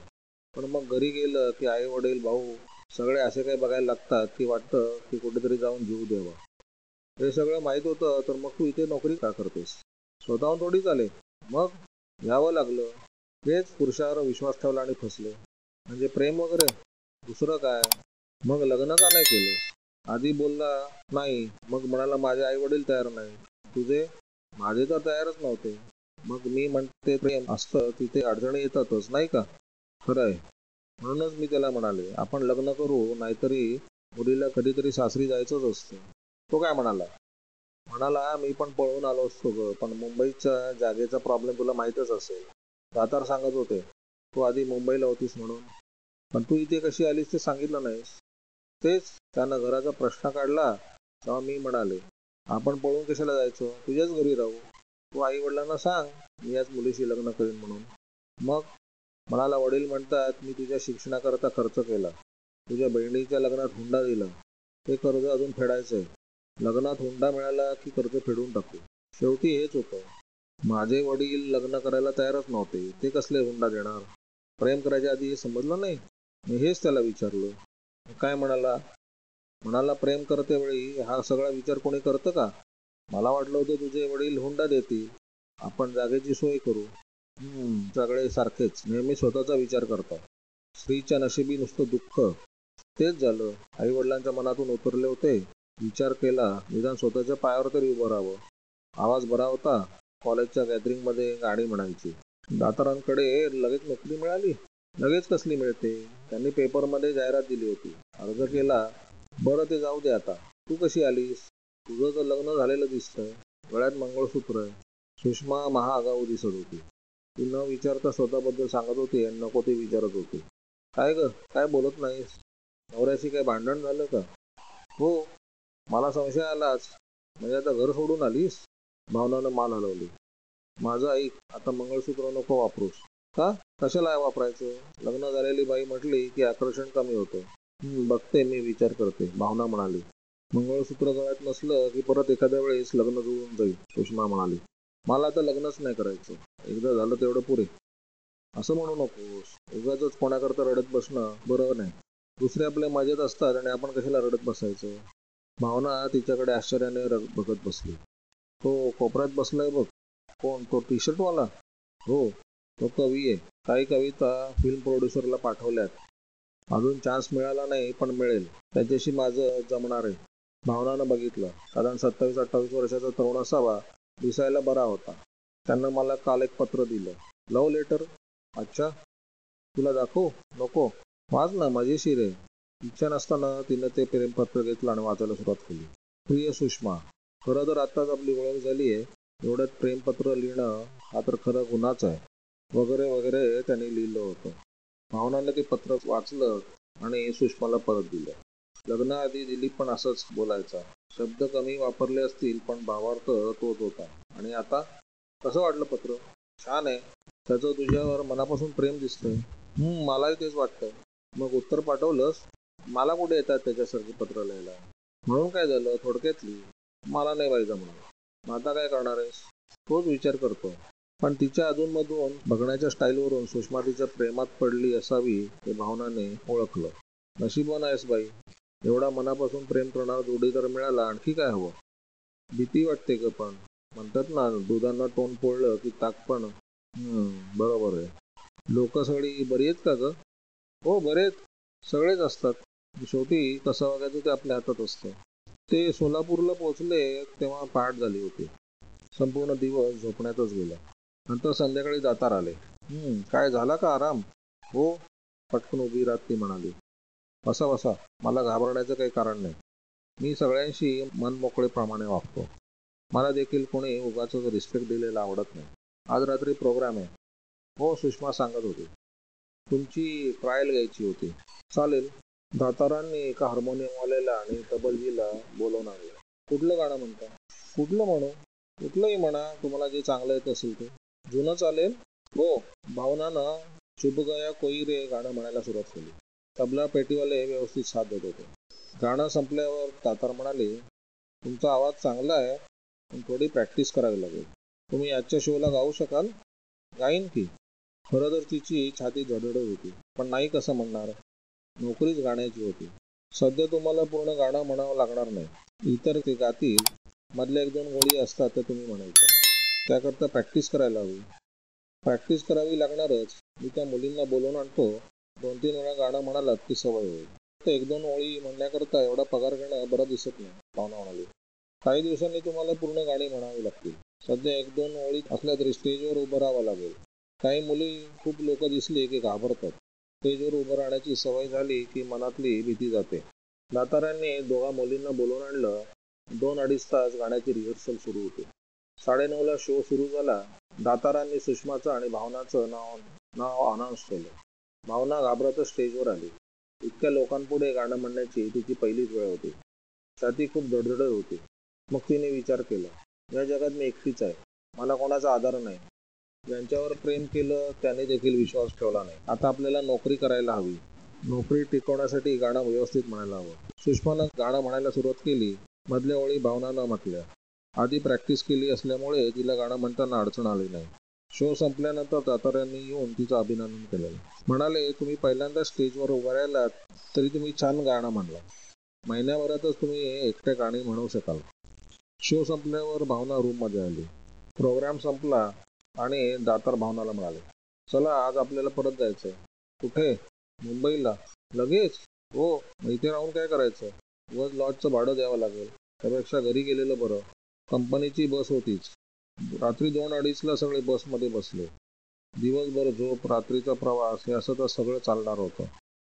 A: पण मग घरी गेलं की आई वडील भाऊ सगळे असे काही बघायला लागतात की वाटतं की कुठेतरी जाऊन जीव द्यावा. हे सगळं माहीत होतं तर मग तू इथे नोकरी का करतेस? स्वतःहून थोडीच आले. मग यावं लागलं. हेच पुरुषावर विश्वास ठेवला आणि फसले. म्हणजे प्रेम वगैरे? दुसरं काय? मग लग्न का नाही केलं? आधी बोलला नाही, मग म्हणाला माझे आई वडील तयार नाही. तुझे? माझे तर तयारच नव्हते. मग मी म्हणते प्रेम असतं तिथे अडचणी येतातच नाही का? खरंय. म्हणूनच मी त्याला म्हणाले आपण लग्न करू, नाहीतरी मुलीला कधीतरी सासरी जायचंच असतं. तो काय म्हणाला? म्हणाला मी पण पळून आलो असतो ग, पण मुंबईच्या जागेचा प्रॉब्लेम तुला माहीतच असेल. दातार सांगत होते तू आधी मुंबईला होतीस म्हणून. पण तू इथे कशी आलीस ते सांगितलं नाहीस. तेच त्यानं घराचा प्रश्न काढला. तेव्हा मी म्हणाले आपण पळून कशाला जायचं, तुझ्याच घरी राहू. तू आई वडिलांना सांग मी याच मुलीशी लग्न करीन म्हणून. मग म्हणाला वडील म्हणतात मी तुझ्या शिक्षणाकरता खर्च केला, तुझ्या बहिणीच्या लग्नात हुंडा दिला, ते कर्ज अजून फेडायचंय. लग्नात हुंडा मिळाला की कर्ज फेडून टाकू. शेवटी हेच होतं. माझे वडील लग्न करायला तयारच नव्हते. ते कसले हुंडा देणार? प्रेम करायच्या आधी हे समजलं नाही. मी हेच त्याला विचारलं. काय म्हणाला? म्हणाला प्रेम करते वेळी हा सगळा विचार कोणी करतं का? मला वाटलं होतं तुझे वडील हुंडा देतील, आपण जागेची सोय करू. सगळे सारखेच नेहमी स्वतःचा विचार करतात. स्त्रीच्या नशिबी नुसतं दुःख. तेच झालं. आई वडिलांच्या मनातून उतरले होते. विचार केला निदान स्वतःच्या पायावर तरी उभं राहावं. आवाज बरा होता. कॉलेजच्या गॅदरिंगमध्ये गाणी म्हणायची. दातारांकडे लगेच नोकरी मिळाली? लगेच कसली मिळते? त्यांनी पेपरमध्ये जाहिरात दिली होती, अर्ज केला. बरं ते जाऊ दे आता. तू कशी आलीस? तुझं तर लग्न झालेलं दिसतंय. गळ्यात मंगळसूत्र आहे. सुषमा महाआगाऊ दिसत होती. ती न विचारता स्वतःबद्दल सांगत होती आणि नको ते विचारत होती. काय ग, काय बोलत नाहीस? नवऱ्याशी काय भांडण झालं का? हो. मला संशय आलाच. म्हणजे आता घर सोडून आलीस? भावनानं मान हलवली. माझं ऐक, आता मंगळसूत्र नको वापरूस. का? कशाला वापरायचं? लग्न झालेली बाई म्हटली की आकर्षण कमी होतं. बघते मी, विचार करते, भावना म्हणाली. मंगळसूत्र गळ्यात नसलं की परत एखाद्या वेळेस लग्न जुळून जाईल, सुषमा म्हणाली. मला आता लग्नच नाही करायचं. एकदा झालं तेवढं पुरे. असं म्हणू नकोस. उगाचच कोणाकरता रडत बसणं बरोबर नाही. दुसरे आपले मजेत असतात आणि आपण कशाला रडत बसायचं? भावना तिच्याकडे आश्चर्याने बघत बसली. तो कोपऱ्यात बसलाय बघ. कोण? तो टी शर्टवाला? हो. तो कवी आहे. काही कविता फिल्म प्रोड्युसरला पाठवल्यात. अजून चान्स मिळाला नाही, पण मिळेल. त्याच्याशी माझं जमणार आहे. भावनानं बघितलं. साधारण 27-28 वर्षाचा तरुण असावा. दिसायला बरा होता. त्यानं मला काल एक पत्र दिलं. Love letter? अच्छा. तुला दाखवू? नको. वाच ना, मजेशीर आहे. इच्छा नसताना तिनं ते प्रेमपत्र घेतलं आणि वाचायला सुरुवात केली. प्रिय सुषमा, खरं तर आत्ताच आपली ओळख झाली आहे. एवढ्यात प्रेमपत्र लिहिणं हा तर खरं गुन्हाच आहे. वगैरे वगैरे त्यांनी लिहिलं होतं. भावनाने ते पत्र वाचलं आणि सुषमाला परत दिलं. लग्नाआधी दिलीप पण असंच बोलायचा. शब्द कमी वापरले असतील पण भावार्थ तोच होता. आणि आता? कसं वाटलं पत्र? छान आहे. त्याचं तुझ्यावर मनापासून प्रेम दिसतंय. मलाही तेच वाटतं. मग उत्तर पाठवलंस? मला कुठे येतात त्याच्यासारखी पत्र लिहायला. म्हणून काय झालं? थोडक्यात लिही. मला नाही बाई जमणार. मग आता काय करणार आहेस? तोच विचार करतो. पण तिच्या अधूनमधून बघण्याच्या स्टाईलवरून सुषमा तिच्या प्रेमात पडली असावी हे भावनाने ओळखलं. नशीबवान आहेस बाई. एवढा मनापासून प्रेम करणारा जोडीदार मिळाला, आणखी काय हवं? भीती वाटते ग, पण म्हणतात ना दुधानं तोंड पोळलं की ताक पण. बरोबर आहे. लोक सगळी बरी आहेत का ग? हो बरेच. सगळेच असतात. शेवटी कसं वागायचं ते आपल्या हातात असतं. ते सोलापूरला पोहोचले तेव्हा पहाट झाली होती. संपूर्ण दिवस झोपण्यातच गेला. नंतर संध्याकाळी दातार आले. काय झाला का आराम? हो, पटकन उभी राहत ती म्हणाली. बसा बसा, मला घाबरण्याचं काही कारण नाही. मी सगळ्यांशी मनमोकळेप्रमाणे वागतो. मला देखील कोणी उगाचच रिस्पेक्ट दिलेला आवडत नाही. आज रात्री प्रोग्राम आहे. हो, सुषमा सांगत होती. तुमची ट्रायल घ्यायची होती. चालेल. दातारांनी एका हार्मोनियमवाल्याला आणि तबलजीला बोलावून आणलं. कुठलं गाणं म्हणता? कुठलं म्हणू? कुठलंही म्हणा, तुम्हाला जे चांगलं येत असेल ते. जुनं चालेल? हो. भावनानं शुभ गया कोई रे गाणं म्हणायला सुरुवात केली. तबला पेटीवाले व्यवस्थित साथ देत होते. गाणं संपल्यावर दातार म्हणाले, तुमचा आवाज चांगला आहे, पण थोडी प्रॅक्टिस करावी लागेल. तुम्ही आजच्या शोला गाऊ शकाल? गाईन की. खरं तर तिची छाती धडधडत होती, पण नाही कसं म्हणणार. नोकरीच गाण्याची होती. सध्या तुम्हाला पूर्ण गाणं म्हणावं लागणार नाही. इतर ते गातील, मधल्या 1-2 ओळी असतात त्या तुम्ही म्हणायच्या. त्याकरता प्रॅक्टिस करायला हवी. प्रॅक्टिस करावी लागणारच. मी त्या मुलींना बोलवून आणतो. 2-3 वेळा गाणं म्हणालात की सवय होईल. फक्त 1-2 ओळी म्हणण्याकरता एवढा पगार घेणं बरं दिसत नाही, भावना म्हणाली. काही दिवसांनी तुम्हाला पूर्ण गाणी म्हणावी लागतील. सध्या 1-2 ओळी असल्या तरी स्टेजवर उभं राहावं लागेल. काही मुली खूप लोक दिसली की घाबरतात. स्टेजवर उभं राहण्याची सवय झाली की मनातली भीती जाते. दातारांनी दोघा मुलींना बोलवून आणलं. 2-2.5 तास गाण्याची रिहर्सल सुरू होती. 9:30ला शो सुरू झाला. दातारांनी सुषमाचं आणि भावनाचं नाव अनाऊन्स केलं. भावना घाबरतच स्टेजवर आली. इतक्या लोकांपुढे गाणं म्हणण्याची तिची पहिलीच वेळ होती. छाती खूप धडधडत होती. मग तिने विचार केला, या जगात मी एकटीच आहे. मला कोणाचा आधार नाही. ज्यांच्यावर प्रेम केलं त्याने देखील विश्वास ठेवला नाही. आता आपल्याला नोकरी करायला हवी. नोकरी टिकवण्यासाठी गाणं व्यवस्थित म्हणायला हवं. सुषमानं गाणं म्हणायला सुरुवात केली. मधल्या ओळी भावना न म्हटल्या. आधी प्रॅक्टिस केली असल्यामुळे तिला गाणं म्हणताना अडचण आली नाही. शो संपल्यानंतर दातारांनी येऊन तिचं अभिनंदन केलं. म्हणाले, तुम्ही पहिल्यांदा स्टेजवर उभा राहिलात तरी तुम्ही छान गाणं म्हणला. महिन्याभरातच तुम्ही एकट्या गाणी म्हणू शकाल. शो संपल्यावर भावना रूममध्ये आली. प्रोग्राम संपला आणि दातार भावनाला म्हणाले, चला आज आपल्याला परत जायचंय. कुठे? मुंबईला. लगेच? हो. इथे राहून काय करायचं? रोज लॉजचं भाडं द्यावं लागेल. त्यापेक्षा घरी गेलेलं बरं. कंपनीची बस होतीच. रात्री 2-2:30ला सगळे बसमध्ये बसले. दिवसभर झोप, रात्रीचा प्रवास हे असं तर सगळं चालणार होतं.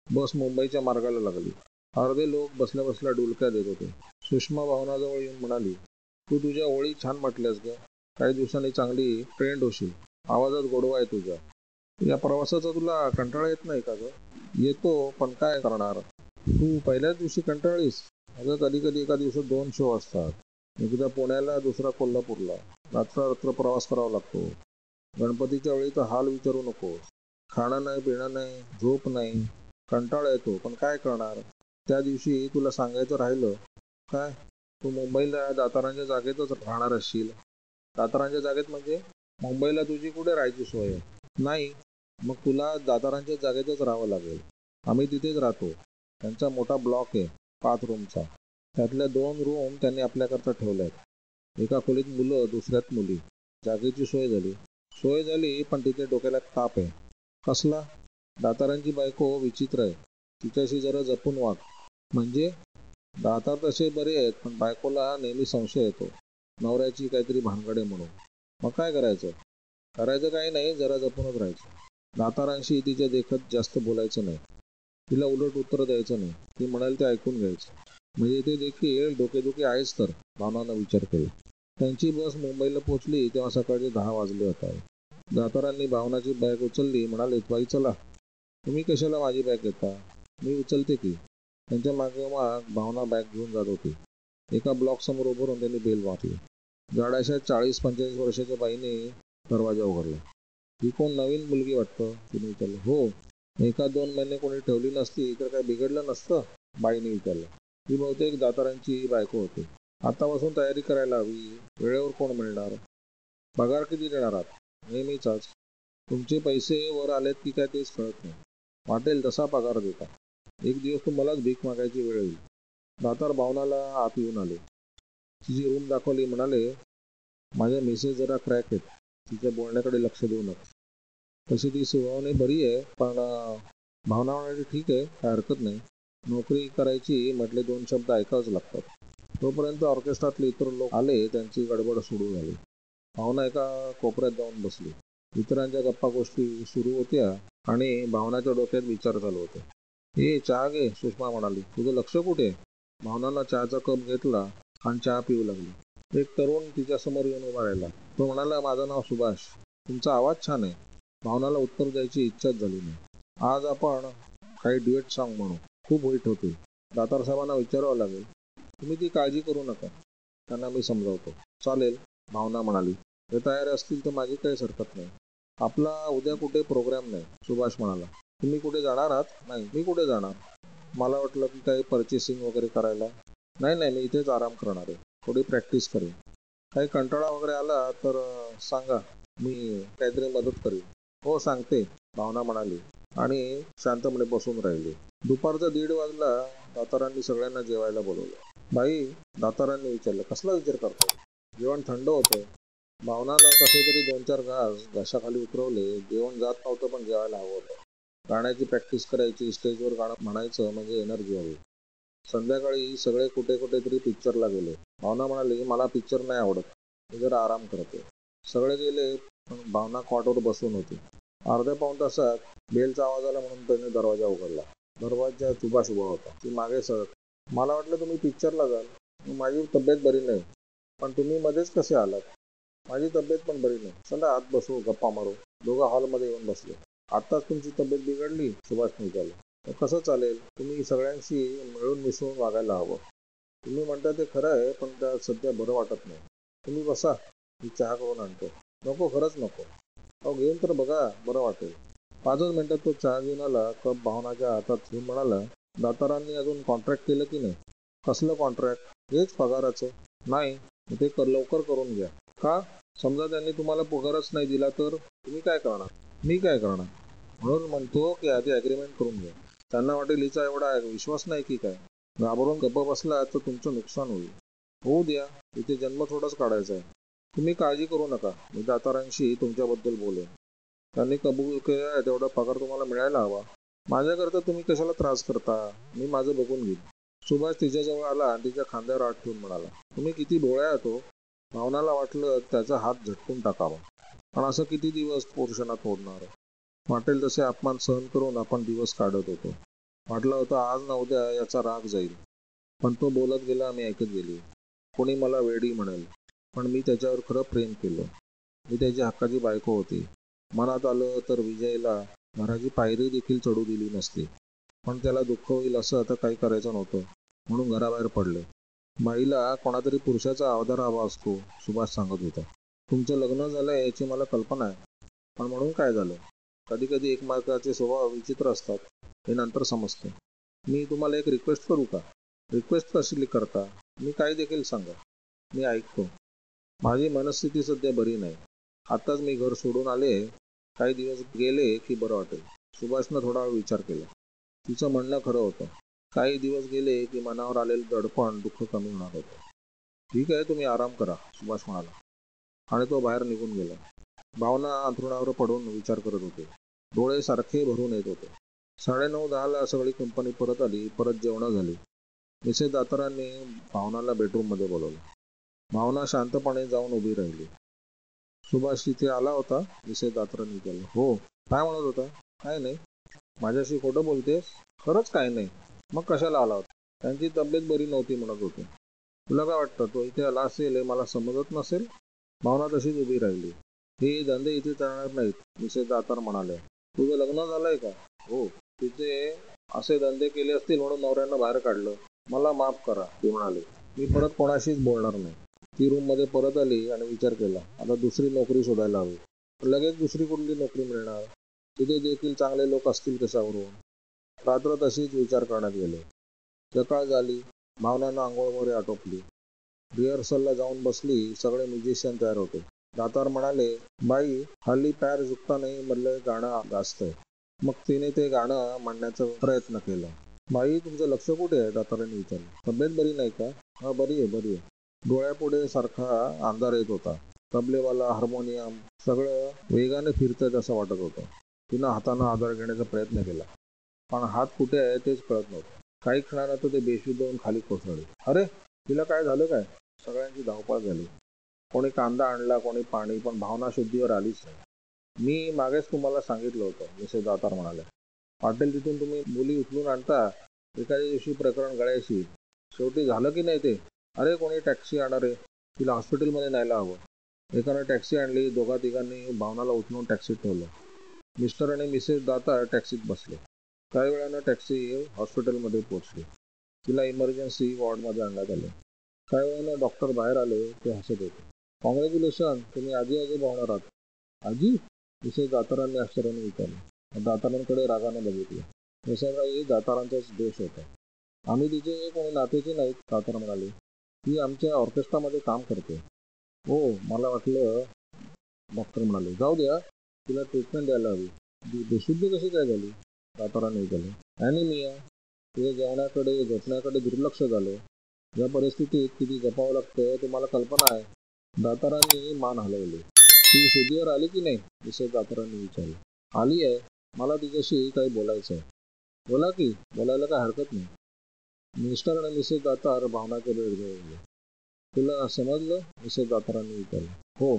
A: बस मुंबईच्या मार्गाला लागली. अर्धे लोक बसल्या बसल्या डुलक्या देत होते. सुषमा भावनाजवळ येऊन म्हणाली, तू तुझ्या ओळी छान म्हटल्यास ग. काही दिवसांनी चांगली ट्रेंड होशील. आवाजात गोडवा आहे तुझ्या. या प्रवासाचा तुला कंटाळा येत नाही का ग? येतो, पण काय करणार? तू पहिल्याच दिवशी कंटाळलीस? अगं कधी कधी एका दिवसात 2 शो असतात. एकदा पुण्याला, दुसरा कोल्हापूरला. रात्र प्रवास करावा लागतो. गणपतीच्या वेळी तर हाल विचारू नको. खाणं नाही, पिणं नाही, झोप नाही. कंटाळा येतो, पण काय करणार? त्या दिवशी तुला सांगायचं राहिलं. काय? तू मुंबईला दातारांच्या जागेतच राहणार असशील. दातारांच्या जागेत म्हणजे? मुंबईला तुझी कुठे राहायची सोय आहे? नाही. मग तुला दातारांच्या जागेतच राहावं लागेल. आम्ही तिथेच राहतो. त्यांचा मोठा ब्लॉक आहे, 5 रूमचा. त्यातल्या 2 रूम त्यांनी आपल्याकरता ठेवल्यात. एका खोलीत मुलं, दुसऱ्यात मुली. जागेची सोय झाली. सोय झाली, पण तिथे डोक्याला ताप आहे. कसला? दातारांची बायको विचित्र आहे. तिच्याशी जरा जपून वाग. म्हणजे? दातार तसे बरे आहेत, पण बायकोला नेहमी संशय येतो. नवऱ्याची काहीतरी भानगड आहे म्हणून. मग काय करायचं? करायचं काही नाही, जरा जपूनच राहायचं. दातारांशी तिच्या देखत जास्त बोलायचं नाही. तिला उलट उत्तर द्यायचं नाही. ती म्हणाल ते ऐकून घ्यायचं. म्हणजे ते देखील डोकेदुखी आहेच तर, भावनानं विचार केला. त्यांची बस मुंबईला पोहोचली तेव्हा सकाळचे 10 वाजले होते. दातारांनी भावनाची बॅग उचलली. म्हणाले, बाई चला. तुम्ही कशाला माझी बॅग घेता? मी उचलते की. त्यांच्या मागोमाग भावना बॅग घेऊन जात होती. एका ब्लॉक समोर उभं राहून त्यांनी बेल वाजली. जाड्याशा 40-45 वर्षाच्या बाईने दरवाजा उघडला. ही कोण नवीन मुलगी वाटतं? तिने विचारलं. हो. 1-2 महिने कोणी ठेवली नसती तर काय बिघडलं नसतं? बाईने विचारलं. ही बहुतेक दातारांची बायको होती. आतापासून तयारी करायला हवी. वेळेवर कोण मिळणार? पगार किती देणार आहात? नेहमीचाच. तुमचे पैसे वर आलेत की काय तेच कळत नाही. वाटेल तसा पगार देता. एक दिवस तुम्हालाच भीक मागायची वेळ येईल. दातार भावनाला आत येऊन आले. तिची रूम दाखवली. म्हणाले, माझ्या मिसेस जरा क्रॅक आहेत. तिच्या बोलण्याकडे लक्ष देऊ नका. तशी ती स्वभावाने बरी आहे, पण भावना म्हणाली, ठीक आहे, काय हरकत नाही. नोकरी करायची म्हटले 2 शब्द ऐकावेच लागतात. तोपर्यंत ऑर्केस्ट्रातले इतर लोक आले. त्यांची गडबड सुरू झाली. भावना एका कोपऱ्यात जाऊन बसली. इतरांच्या गप्पा गोष्टी सुरू होत्या. आणि भावनाच्या डोक्यात विचार चालू होते. ए चहा घे, सुषमा म्हणाली. तुझं लक्ष कुठे? भावनानं चहाचा कप घेतला आणि चहा पिऊ लागली. एक तरुण तिच्यासमोर येऊन उभा राहिला. तो म्हणाला, माझं नाव सुभाष. तुमचा आवाज छान आहे. भावनाला उत्तर द्यायची इच्छाच झाली नाही. आज आपण काही ड्युएट सॉन्ग म्हणू. खूप वाईट होते. दातार साहेबांना विचारावं लागेल. तुम्ही ती काळजी करू नका, त्यांना मी समजावतो. चालेल, भावना म्हणाली. ते तयार असतील तर माझी काहीच हरकत नाही. आपला उद्या कुठे प्रोग्राम नाही, सुभाष म्हणाला. तुम्ही कुठे जाणार आहात? नाही, मी कुठे जाणार? मला वाटलं की काही पर्चेसिंग वगैरे करायला. नाही नाही, मी इथेच आराम करणार आहे. थोडी प्रॅक्टिस करेन. काही कंटाळा वगैरे आला तर सांगा, मी काहीतरी मदत करेन. हो सांगते, भावना म्हणाली आणि शांतपणे बसून राहिली. दुपारचा 1:30 वाजला. दातारांनी सगळ्यांना जेवायला बोलवलं. बाई, दातारांनी विचारलं, कसला विचार करतो? जेवण थंड होतं. भावनानं कसे तरी 2-4 घास घशाखाली उतरवले. जेवण जात नव्हतं पण जेवायला हवं होतं. गाण्याची प्रॅक्टिस करायची, स्टेजवर गाणं म्हणायचं म्हणजे एनर्जी हवी. संध्याकाळी सगळे कुठे कुठेतरी पिक्चरला गेले. भावना म्हणाली, मला पिक्चर नाही आवडत, मी जरा आराम करते. सगळे गेले पण भावना कॉटवर बसून होती. अर्ध्या पाऊण तासात बेलचा आवाज आला म्हणून त्याने दरवाजा उघडला. दरवाजात सुभाष उभा होता. ती मागे सरक. मला वाटलं तुम्ही पिक्चरला जाल. माझी तब्येत बरी नाही. पण तुम्ही मध्येच कसे आलात? माझी तब्येत पण बरी नाही. चला आत बसू, गप्पा मारू. दोघं हॉलमध्ये येऊन बसले. आत्ताच तुमची तब्येत बिघडली? सुभाषने विचारलं. तर कसं चालेल? तुम्ही सगळ्यांशी मिळून मिसळून वागायला हवं. तुम्ही म्हणता ते खरं आहे, पण त्यात सध्या बरं वाटत नाही. तुम्ही बसा, मी चहा करून आणतो. नको, खरंच नको. अहो घेऊन तर बघा, बरं वाटेल. 5च मिनिटात तो चहा घेऊन आला. कप भावनाच्या हातात ठेवून म्हणाला, दातारांनी अजून कॉन्ट्रॅक्ट केलं की नाही? कसलं कॉन्ट्रॅक्ट? हेच पगाराचं. नाही, ते लवकर करून घ्या. का? समजा त्यांनी तुम्हाला पगारच नाही दिला तर तुम्ही काय करणार? मी काय करणार? म्हणून म्हणतो की आधी ॲग्रीमेंट करून घ्या. त्यांना वाटेल हिचा एवढा विश्वास नाही की काय. घाबरून गप्प बसला तर तुमचं नुकसान होईल. होऊ द्या, इथे जन्म थोडाच काढायचा आहे. तुम्ही काळजी करू नका, मी दातारांशी तुमच्याबद्दल बोलेन. त्यांनी कबूल केलं तेवढा पगार तुम्हाला मिळायला हवा. माझ्याकरता तुम्ही कशाला त्रास करता? मी माझं बघून घेईन. सुभाष तिच्याजवळ आला आणि तिच्या खांद्यावर हात ठेवून म्हणाला, तुम्ही किती भोळ्या आहात हो. भावनाला वाटलं त्याचा हात झटकून टाकावा. पण असं किती दिवस पुरुषांना तोडणार? वाटेल तसे अपमान सहन करून आपण दिवस काढत होतो. वाटलं होतं आज ना उद्या याचा राग जाईल. पण तो बोलत गेला, मी ऐकत गेली. कोणी मला वेडी म्हणेल, पण मी त्याच्यावर खरं प्रेम केलं. मी त्याची हक्काची बायको होती. मनात आलं तर विजयला घराची पायरी देखील चढू दिली नसती. पण त्याला दुःख होईल असं आता काही करायचं नव्हतं, म्हणून घराबाहेर पडले. बाईला कोणातरी पुरुषाचा आधार हवा असतो, सुभाष सांगत होता. तुमचं लग्न झालंय याची मला कल्पना आहे. पण म्हणून काय झालं? कधी कधी एकमेकाचे स्वभाव विचित्र असतात, हे नंतर समजतं. मी तुम्हाला एक रिक्वेस्ट करू का? रिक्वेस्ट कशी करता? मी काही देखील सांगा, मी ऐकतो. माझी मनस्थिती सध्या बरी नाही. आताच मी घर सोडून आले. काही दिवस गेले की बरं वाटेल. सुभाषनं थोडा वेळ विचार केला. तिचं म्हणणं खरं होतं. काही दिवस गेले की मनावर आलेलं दडपण, दुःख कमी होणार होतं. ठीक आहे, तुम्ही आराम करा, सुभाष म्हणाला आणि तो बाहेर निघून गेला. भावना अंथरुणावर पडून विचार करत होते. डोळे सारखे भरून येत होते. 9:30-10ला सगळी कंपनी परत आली. परत जेवणं झाली. मिसेस दातारांनी भावनाला बेडरूममध्ये बोलवलं. भावना शांतपणे जाऊन उभी राहिली. सुभाष तिथे आला होता? मिसेस दातारांनी विचारलं. हो. काय म्हणत होता? काय नाही. माझ्याशी खोटं बोलतेस? खरंच काय नाही. मग कशाला आला होता? त्यांची तब्येत बरी नव्हती म्हणत होते. तुला काय वाटतं तो इथे आला असेल हे मला समजत नसेल? भावना तशीच उभी राहिली. हे धंदे इथे चालणार नाहीत, मिसेस दातार म्हणाल्या. तुझं लग्न झालंय का? हो. तिथे असे धंदे केले असतील म्हणून नवऱ्यानं बाहेर काढलं. मला माफ करा, ती म्हणाली. मी परत कोणाशीच बोलणार नाही. ती रूममध्ये परत आली आणि विचार केला. आता दुसरी नोकरी शोधायला हवी. लगेच दुसरी कुठली नोकरी मिळणार? तिथे देखील चांगले लोक असतील कशावरून? रात्र तशीच विचार करण्यात गेले. सकाळ झाली. भावनानं आंघोळ वगैरे आटोपली. रिहर्सलला जाऊन बसली. सगळे म्युझिशियन तयार होते. दातार म्हणाले, बाई हल्ली पॅर झुकता नाही मधलं गाणं गाजतंय. मग तिने ते गाणं म्हणण्याचा प्रयत्न केला. बाई तुमचं लक्ष कुठे आहे? दातारांनी विचारलं. तब्येत बरी नाही का? हा बरी आहे, बरी आहे. डोळ्यापुढे सारखा अंधार येत होता. तबलेवाला, हार्मोनियम सगळं वेगाने फिरतंय असं वाटत होतं. तिनं हातानं आधार घेण्याचा प्रयत्न केला, पण हात कुठे आहे तेच कळत नव्हतं. काही क्षणानंतर ते बेशुद्ध होऊन खाली कोसळले. अरे, तिला काय झालं काय? सगळ्यांची धावपळ झाली. कोणी कांदा आणला, कोणी पाणी, पण भावना शुद्धीवर आलीच नाही. मी मागेच तुम्हाला सांगितलं होतं, मिसेस दातार म्हणाल्या. पाटील, तिथून तुम्ही मुली उचलून आणता, एखाद्या दिवशी प्रकरण गळ्याशी. शेवटी झालं की नाही ते? अरे, कोणी टॅक्सी आणा रे, तिला हॉस्पिटलमध्ये न्यायला हवं. एकानं टॅक्सी आणली, दोघा तिघांनी भावनाला उचलून टॅक्सीत ठेवलं. मिस्टर आणि मिसेस दातार टॅक्सीत बसले. काही वेळानं टॅक्सी हॉस्पिटलमध्ये पोहोचली. तिला इमर्जन्सी वॉर्डमध्ये आणण्यात आले. काही वेळानं डॉक्टर बाहेर आले. ते हसत होते. कॉंग्रॅच्युलेशन, तुम्ही आजी होणार आहात. आजी? मिसेस दातारांनी आश्चर्याने विचारलं. दातारांकडे रागाने बघितलं. निसर्गाही दातारांचाच दोष होता. आम्ही तिचे कोणी नातेची नाहीत, दातार म्हणाले. ती आमच्या ऑर्केस्ट्रामध्ये काम करते. हो, मला वाटलं, डॉक्टर म्हणाले. जाऊ द्या, तिला ट्रीटमेंट द्यायला हवी. बेशुद्धी कशी काय झाली? दातारांनी विचारलं. ॲनिमिया. तिच्या जेवणाकडे झोपण्याकडे दुर्लक्ष झालं. या परिस्थितीत किती जपावं लागतं तुम्हाला कल्पना आहे? दातारांनी मान हलवली. ती शुद्धीवर आली की नाही? मिसेस दातारांनी विचारलं. आली आहे. मला तिच्याशी काही बोलायचं आहे. बोला की, बोलायला काय हरकत नाही. मिस्टर आणि मिसेस दातार भावनाचे वेळ घेऊन. तुला समजलं? मिसेस दातारांनी विचारलं. हो.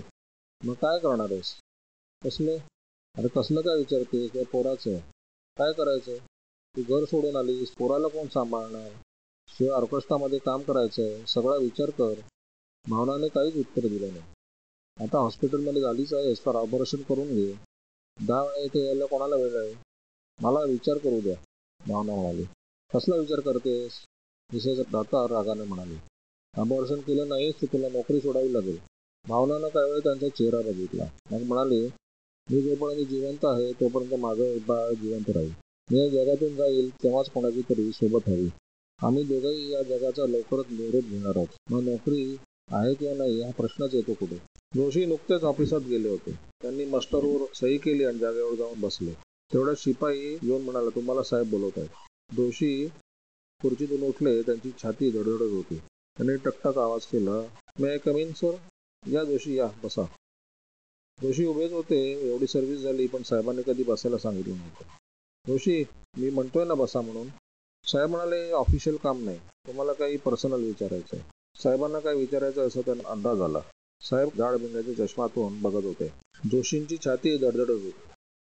A: मग काय करणार आहेस? कसलं? अरे, कसलं काय विचारते? त्या पोराचं काय करायचं? तू घर सोडून आलीस, पोराला कोण सांभाळणार? शिवाय ऑर्केस्ट्रामध्ये काम करायचंय, सगळा विचार कर. भावनाने काहीच उत्तर दिलं नाही. आता हॉस्पिटलमध्ये झालीच आहेस तर ऑपरेशन करून घे. 10 वेळा इथे यायला कोणाला वेळ आहे? मला विचार करू द्या, भावना म्हणाली. कसला विचार करतेस? मिसेस दातार रागाने म्हणाली. ऑपरेशन केलं नाहीस तर तुला नोकरी सोडावी लागेल. भावनानं काही वेळ त्यांचा चेहरा बघितला. मग म्हणाली, मी जोपर्यंत जिवंत आहे तोपर्यंत माझं बाळ जिवंत राहील. मी या जगातून जाईल तेव्हाच कोणाची तरी सोबत हवी. आम्ही दोघंही या जगाचा लवकरच निरोप घेणार आहोत. मग नोकरी आहे किंवा नाही हा प्रश्नच येतो कुठे? जोशी नुकतेच ऑफिसात गेले होते. त्यांनी मस्टरवर सही केली आणि जागेवर जाऊन बसले. तेवढ्यात शिपाई येऊन म्हणाला, तुम्हाला साहेब बोलवत आहेत. जोशी खुर्चीतून उठले. त्यांची छाती धडधडत होती. त्यांनी टकटक आवाज केला. मे आय कम इन सर? या जोशी, या, बसा. जोशी उभेच होते. एवढी सर्व्हिस झाली पण साहेबांनी कधी बसायला सांगितलं नव्हतं. जोशी, मी म्हणतोय ना बसा म्हणून. साहेब म्हणाले, ऑफिशियल काम नाही, तुम्हाला काही पर्सनल विचारायचं आहे. साहेबांना काय विचारायचं असं त्यांना अंदाज आला. साहेब जाड भिंगाच्या चष्मातून बघत होते. जोशींची छाती धडधडत होती.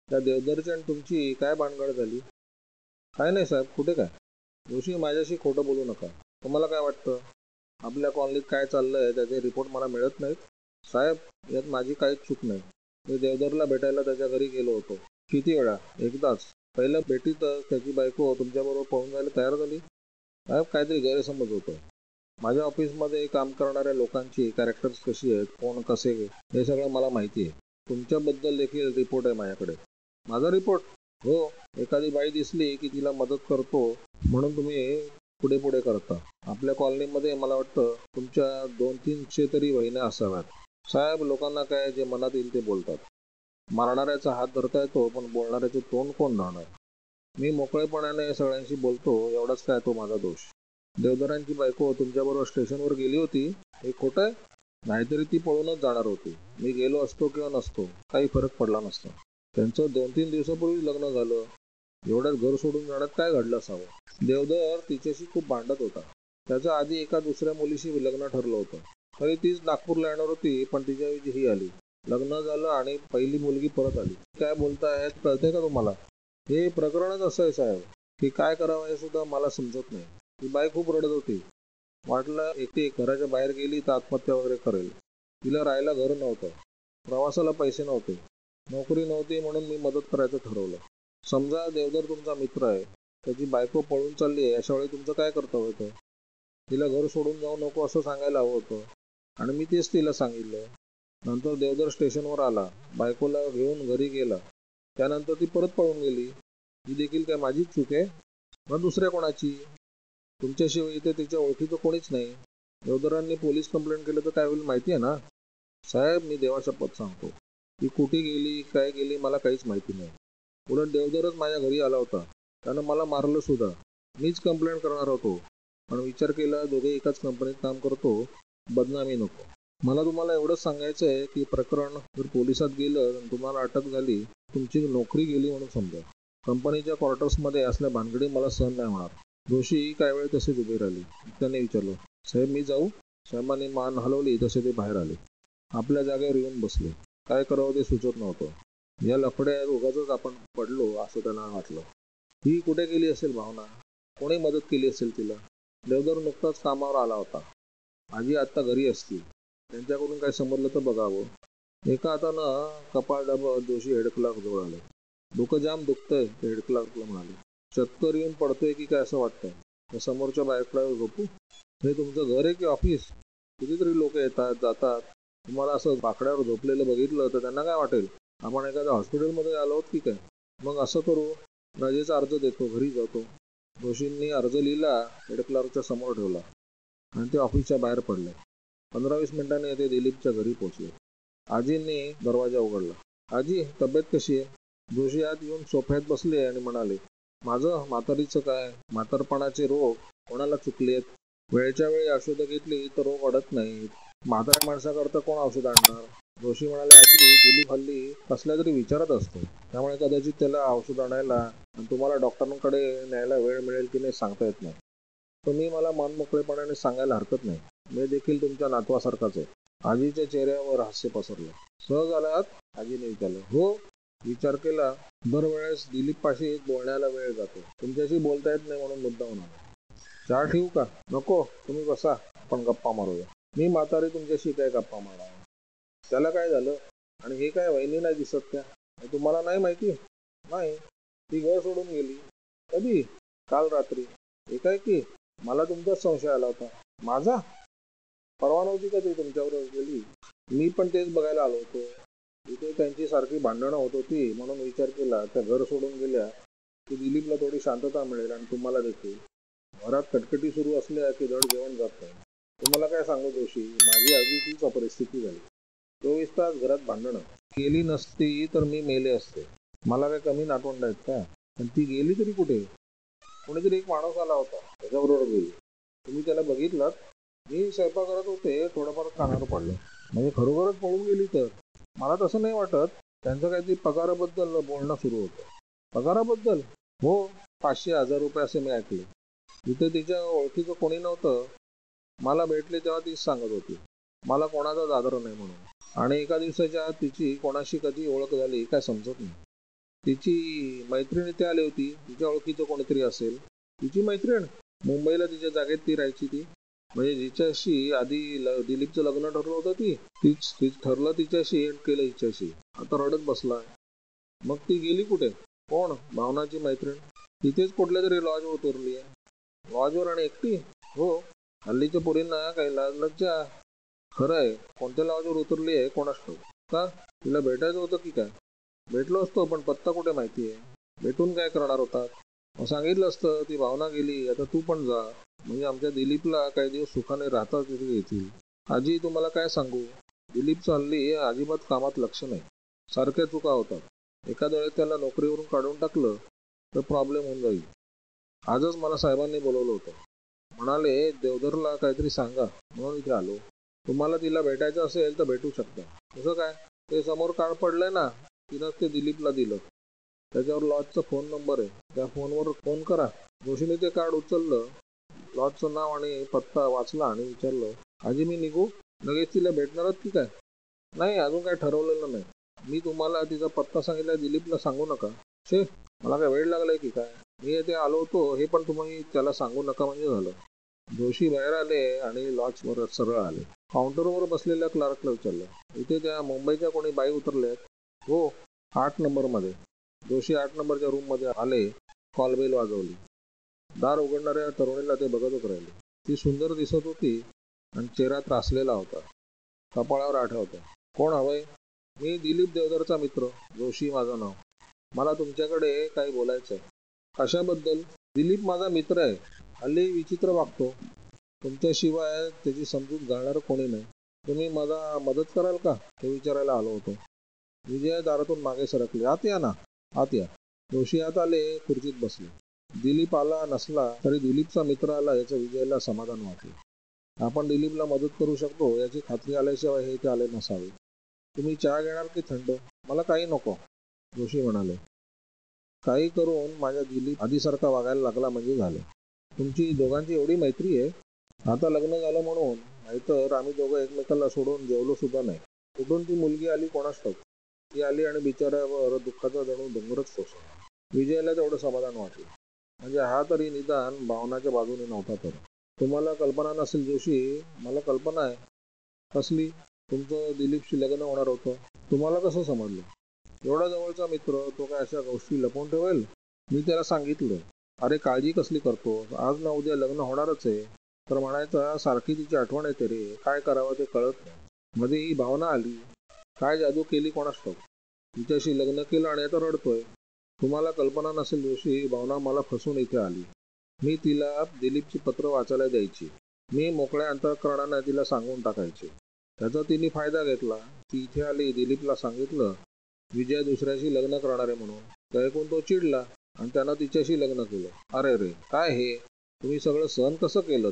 A: त्या देवदरची आणि तुमची काय भानगड झाली? काय नाही साहेब, कुठे काय? जोशी, माझ्याशी खोटं बोलू नका. तुम्हाला काय वाटतं आपल्या कॉलनीत काय चाललंय त्याचे रिपोर्ट मला मिळत नाहीत? साहेब, यात माझी काहीच चूक नाही. मी देवदरला भेटायला त्याच्या घरी गेलो होतो. किती वेळा? एकदाच. पहिल्या भेटीतच त्याची बायको तुमच्याबरोबर पळून जायला तयार झाली. साहेब, काहीतरी गैरसमज होतो. माझ्या ऑफिसमध्ये काम करणाऱ्या लोकांची कॅरेक्टर्स कशी आहेत, कोण कसे, हे सगळं मला माहिती आहे. तुमच्याबद्दल देखील रिपोर्ट आहे माझ्याकडे. माझा रिपोर्ट? हो. एखादी बाई दिसली की तिला मदत करतो म्हणून तुम्ही पुढे पुढे करता. आपल्या कॉलनीमध्ये मला वाटतं तुमच्या 2-300 तरी बहिण्या असाव्यात. साहेब, लोकांना काय जे मनात येईल ते बोलतात. मारणाऱ्याचा हात धरता येतो पण बोलणाऱ्याचे तोंड कोण धरणार? मी मोकळेपणाने सगळ्यांशी बोलतो, एवढाच काय तो माझा दोष. देवदरांची बायको तुमच्याबरोबर स्टेशनवर गेली होती, हे खोटं आहे? नाहीतरी ती पळूनच जाणार होती. मी गेलो असतो किंवा नसतो काही फरक पडला नसता. त्यांचं 2-3 दिवसापूर्वी लग्न झालं. एवढ्यात घर सोडून जाण्यात काय घडलं असावं? देवदर तिच्याशी खूप भांडत होता. त्याच्या आधी एका दुसऱ्या मुलीशी लग्न ठरलं होतं. तरी तीच नागपूरला येणार होती पण तिच्याऐवजी ही आली. लग्न झालं आणि पहिली मुलगी परत आली. काय बोलताय कळतंय का तुम्हाला? हे प्रकरणच असं आहे साहेब की काय करावं हे सुद्धा मला समजत नाही. ती बाई खूप रडत होती. वाटलं एकटी घराच्या बाहेर गेली तर आत्महत्या वगैरे करेल. तिला राहायला घर नव्हतं, प्रवासाला पैसे नव्हते, नोकरी नव्हती म्हणून मी मदत करायचं ठरवलं. समजा देवदर तुमचा मित्र आहे, त्याची बायको पळून चालली आहे, अशा वेळी तुमचं काय कर्तव्य होतं? तिला घर सोडून जाऊ नको असं सांगायला हवं होतं आणि मी तेच तिला सांगितलं. नंतर देवदर स्टेशनवर आला, बायकोला घेऊन घरी गेला. त्यानंतर ती परत पळून गेली. ही देखील काय माझीच चूक आहे? मग दुसऱ्या कोणाची? तुमच्याशिवाय इथे तिच्या ओळखीचं कोणीच नाही. देवदरांनी पोलीस कंप्लेंट केलं तर काय होईल माहिती आहे ना? साहेब, मी देवाशपथ सांगतो, ती कुठे गेली काय गेली मला काहीच माहिती नाही. उलट देवदरच माझ्या घरी आला होता. त्यानं मला मारलं सुद्धा. मीच कंप्लेंट करणार होतो पण विचार केला दोघे एकाच कंपनीत काम करतो, बदनामी नको. मला तुम्हाला एवढंच सांगायचं आहे की प्रकरण जर पोलिसात गेलं आणि तुम्हाला अटक झाली, तुमची नोकरी गेली म्हणून समजा. कंपनीच्या क्वार्टर्समध्ये असल्या भानगडी मला सहन नाही होणार. जोशी काही वेळ तसेच उभे राहिले. त्याने विचारलं, साहेब मी जाऊ? साहेबांनी मान हलवली तसे ते बाहेर आले. आपल्या जागेवर येऊन बसले. काय करावं ते सुचत नव्हतं. या लफड्यात उगाचच आपण पडलो असं त्यांना वाटलं. ही कुठे गेली असेल भावना, कोणी मदत केली असेल तिला. देवधर नुकताच कामावर आला होता. आजी आता घरी असतील, त्यांच्याकडून काय समजलं तर बघावं. एका हातानं कपाळ दाबत जोशी हेड क्लार्क जवळ आले. डोकं जाम दुखतंय, ते हेड क्लार्कला म्हणाले. चक्कर येऊन पडतोय की काय असं वाटतंय. त्या समोरच्या बायकड्यावर झोपू. हे तुमचं घर आहे की ऑफिस? कितीतरी लोक येतात जातात, तुम्हाला असं बाकड्यावर झोपलेलं बघितलं तर त्यांना काय वाटेल, आपण एखाद्या हॉस्पिटलमध्ये आलो आहोत की काय. मग असं करू, रजेचा अर्ज देतो, घरी जातो. जोशींनी अर्ज लिहिला, हेड क्लार्कच्या समोर ठेवला आणि ते ऑफिसच्या बाहेर पडले. 15-20 मिनिटांनी ते दिलीपच्या घरी पोहोचले. आजींनी दरवाजा उघडला. आजी, तब्येत कशी आहे? जोशी आत येऊन सोफ्यात बसले आणि म्हणाले, माझं म्हातारीचं काय, म्हातारपणाचे रोग कोणाला चुकलेत. वेळच्या वेळी औषधं घेतली तर रोग अडत नाहीत. म्हाताऱ्या माणसाकरता कोण औषध आणणार. जोशी म्हणाले, आजी, दिलीप हल्ली कसल्या तरी विचारत असतो, त्यामुळे कदाचित त्याला औषध आणायला आणि तुम्हाला डॉक्टरांकडे न्यायला वेळ मिळेल की नाही सांगता येत नाही. तुम्ही मला मनमोकळेपणाने सांगायला हरकत नाही. मी देखील तुमच्या नातवासारखाच आहे. आजीच्या चेहऱ्यावर हास्य पसरलं. सहज आलात? आजीने विचारलं. हो, विचार केला. दरवेळेस दिलीप पाशी बोलण्याला वेळ जातो, तुमच्याशी बोलता येत नाही म्हणून मुद्दाम आलो. चहा ठेवू का? नको, तुम्ही बसा, आपण गप्पा मारूया. मी म्हातारी तुमच्याशी काय गप्पा मारा. त्याला काय झालं? आणि हे काय वहिनी नाही दिसत त्या? तुम्हाला नाही माहिती? नाही, ती घर सोडून गेली. कधी? काल रात्री. एकाएकी? मला तुमचाच संशय आला होता. माझा? परवा नव्हती का ती तुमच्याबरोबर गेली? मी पण तेच बघायला आलो होतो. इथे त्यांची सारखी भांडणं होत होती म्हणून विचार केला त्या घर सोडून गेल्या की दिलीपला थोडी शांतता मिळेल आणि तुम्हाला देखील. घरात कटकटी सुरू असल्या की धड जेवण जात नाही. तुम्हाला काय सांगू जोशी, माझी अगदी तीच परिस्थिती झाली. 24 तास घरात भांडणं. गेली नसती तर मी मेले असते. मला काय कमी नातवंड आहेत का? पण ती गेली तरी कुठे? कोणीतरी एक माणूस आला होता, त्याच्याबरोबर गेली. तुम्ही त्याला बघितलात? मी स्वयंपाक करत होते, थोडंफार कानावर पडलं. म्हणजे खरोखरच पळून गेली तर? मला तसं नाही वाटत. त्यांचं काहीतरी पगाराबद्दल बोलणं सुरू होतं. पगाराबद्दल? हो, 500-1000 रुपये असे मी ऐकले. तिथे तिच्या ओळखीचं कोणी नव्हतं. मला भेटले तेव्हा तीच सांगत होती, मला कोणाचाच आदर नाही म्हणून. आणि एका दिवसाच्या आत तिची कोणाशी कधी ओळख झाली काय समजत नाही. तिची मैत्रीण इथे आली होती, तिच्या ओळखीचं कोणीतरी असेल. तिची मैत्रीण? मुंबईला तिच्या जागेत ती राहायची ती? म्हणजे जिच्याशी आधी दिलीपचं लग्न ठरलं होतं तीच ठरलं तिच्याशी एंड केलं हिच्याशी. आता रडत बसलाय. मग ती गेली कुठे? कोण? भावनाची मैत्रीण. तिथेच कुठल्या तरी लॉजवर उतरली आहे. लॉजवर आणि एकटी? हो, हल्लीच्या पोरींना काही लज्जा. खरंय, कोणत्या लॉजवर उतरली आहे कोणास ठाऊक. का? तिला भेटायचं होतं की काय? भेटलो असतो, पण पत्ता कुठे माहिती आहे. भेटून काय करणार होतात? मग सांगितलं असतं, ती भावना गेली, आता तू पण जा. म्हणजे आमच्या दिलीपला काही दिवस सुखाने राहता तिथे येतील. आजी, तुम्हाला काय सांगू, दिलीपचं हल्ली अजिबात कामात लक्ष नाही. सारख्या चुका होतात. एखाद्या वेळेस त्याला नोकरीवरून काढून टाकलं तर प्रॉब्लेम होऊन जाईल. आजच मला साहेबांनी बोलवलं होतं. म्हणाले देवधरला काहीतरी सांगा, म्हणून इथे आलो. तुम्हाला तिला भेटायचं असेल तर भेटू शकता. कसं काय? ते समोर कार्ड पडलंय ना, तिनंच ते दिलीपला दिलं. त्याच्यावर लॉजचा फोन नंबर आहे, त्या फोनवर फोन करा. जोशीने ते कार्ड उचललं, लॉजचं नाव आणि पत्ता वाचला आणि विचारलं, आजी मी निघू? लगेच तिला भेटणारच की काय? नाही, अजून काय ठरवलेलं नाही. मी तुम्हाला तिचा पत्ता सांगितला, दिलीपला सांगू नका. शे, मला काय वेळ लागलाय की काय? मी येथे आलो होतो हे पण तुम्ही त्याला सांगू नका म्हणजे झालं. जोशी बाहेर आले आणि लॉजवर सरळ आले. काउंटरवर बसलेल्या क्लार्कला विचारलं, इथे त्या मुंबईच्या कोणी बाई उतरल्यात? हो, 8 नंबरमध्ये. जोशी 8 नंबरच्या रूममध्ये आले. कॉलबेल वाजवली. दार उघडणाऱ्या तरुणीला ते बघतच राहिले. ती सुंदर दिसत होती आणि चेहरा त्रासलेला होता. कपाळावर आठ्या होत्या. कोण हवंय? मी दिलीप देवधरचा मित्र, जोशी माझं नाव. मला तुमच्याकडे काही बोलायचं आहे. कशाबद्दल? दिलीप माझा मित्र आहे, हल्ली विचित्र वागतो. तुमच्याशिवाय त्याची समजूत घालणारं कोणी नाही. तुम्ही मला मदत कराल का, हे विचारायला आलो होतो. विजया दारातून मागे सरकली. आत या ना, आत या. जोशी आत आले, खुर्चीत बसले. दिलीप आला नसला तरी दिलीपचा मित्र आला याचं विजयला समाधान वाटलं. आपण दिलीपला मदत करू शकतो याची खात्री आल्याशिवाय हे इथे आले नसावे. तुम्ही चहा घेणार की थंड? मला काही नको, जोशी म्हणाले. काही करून माझ्या दिलीप आधीसारखा वागायला लागला म्हणजे झालं. तुमची दोघांची एवढी मैत्री आहे? आता लग्न झालं म्हणून, नाहीतर आम्ही दोघं एकमेकाला सोडून जेवलो सुद्धा नाही. कुठून ती मुलगी आली कोणास ठाऊक. ती आली आणि बिचाऱ्यावर दुःखाचा जणू डोंगरच कोसळला. विजयाला तेवढं समाधान वाटलं. म्हणजे हा तरी निदान भावनाच्या बाजूने नव्हता. तर तुम्हाला कल्पना नसेल जोशी, मला कल्पना आहे. कसली? तुमचं दिलीपशी लग्न होणार होतं. तुम्हाला कसं समजलं? एवढा जवळचा मित्र, तो काय अशा गोष्टी लपवून ठेवेल? मी त्याला सांगितलं. अरे काळजी कसली करतो, आज ना उद्या लग्न होणारच आहे. तर म्हणायचा, सारखी तिची आठवण येते रे, काय करावं ते कळत नाही. मध्ये ही भावना आली, काय जादू केली कोणास ठाऊक. तिच्याशी लग्न केलं आणि आता रडतोय. तुम्हाला कल्पना नसेल जोशी, भावना मला फसून इथे आली. मी तिला दिलीपची पत्र वाचायला द्यायची. मी मोकळ्या अंतःकरणाने तिला सांगून टाकायचे. त्याचा तिने फायदा घेतला. ती इथे आली, दिलीपला सांगितलं विजय दुसऱ्याशी लग्न करणार आहे म्हणून. ते ऐकून तो चिडला आणि त्यानं तिच्याशी लग्न केलं. अरे रे, काय हे? तुम्ही सगळं सहन कसं केलं?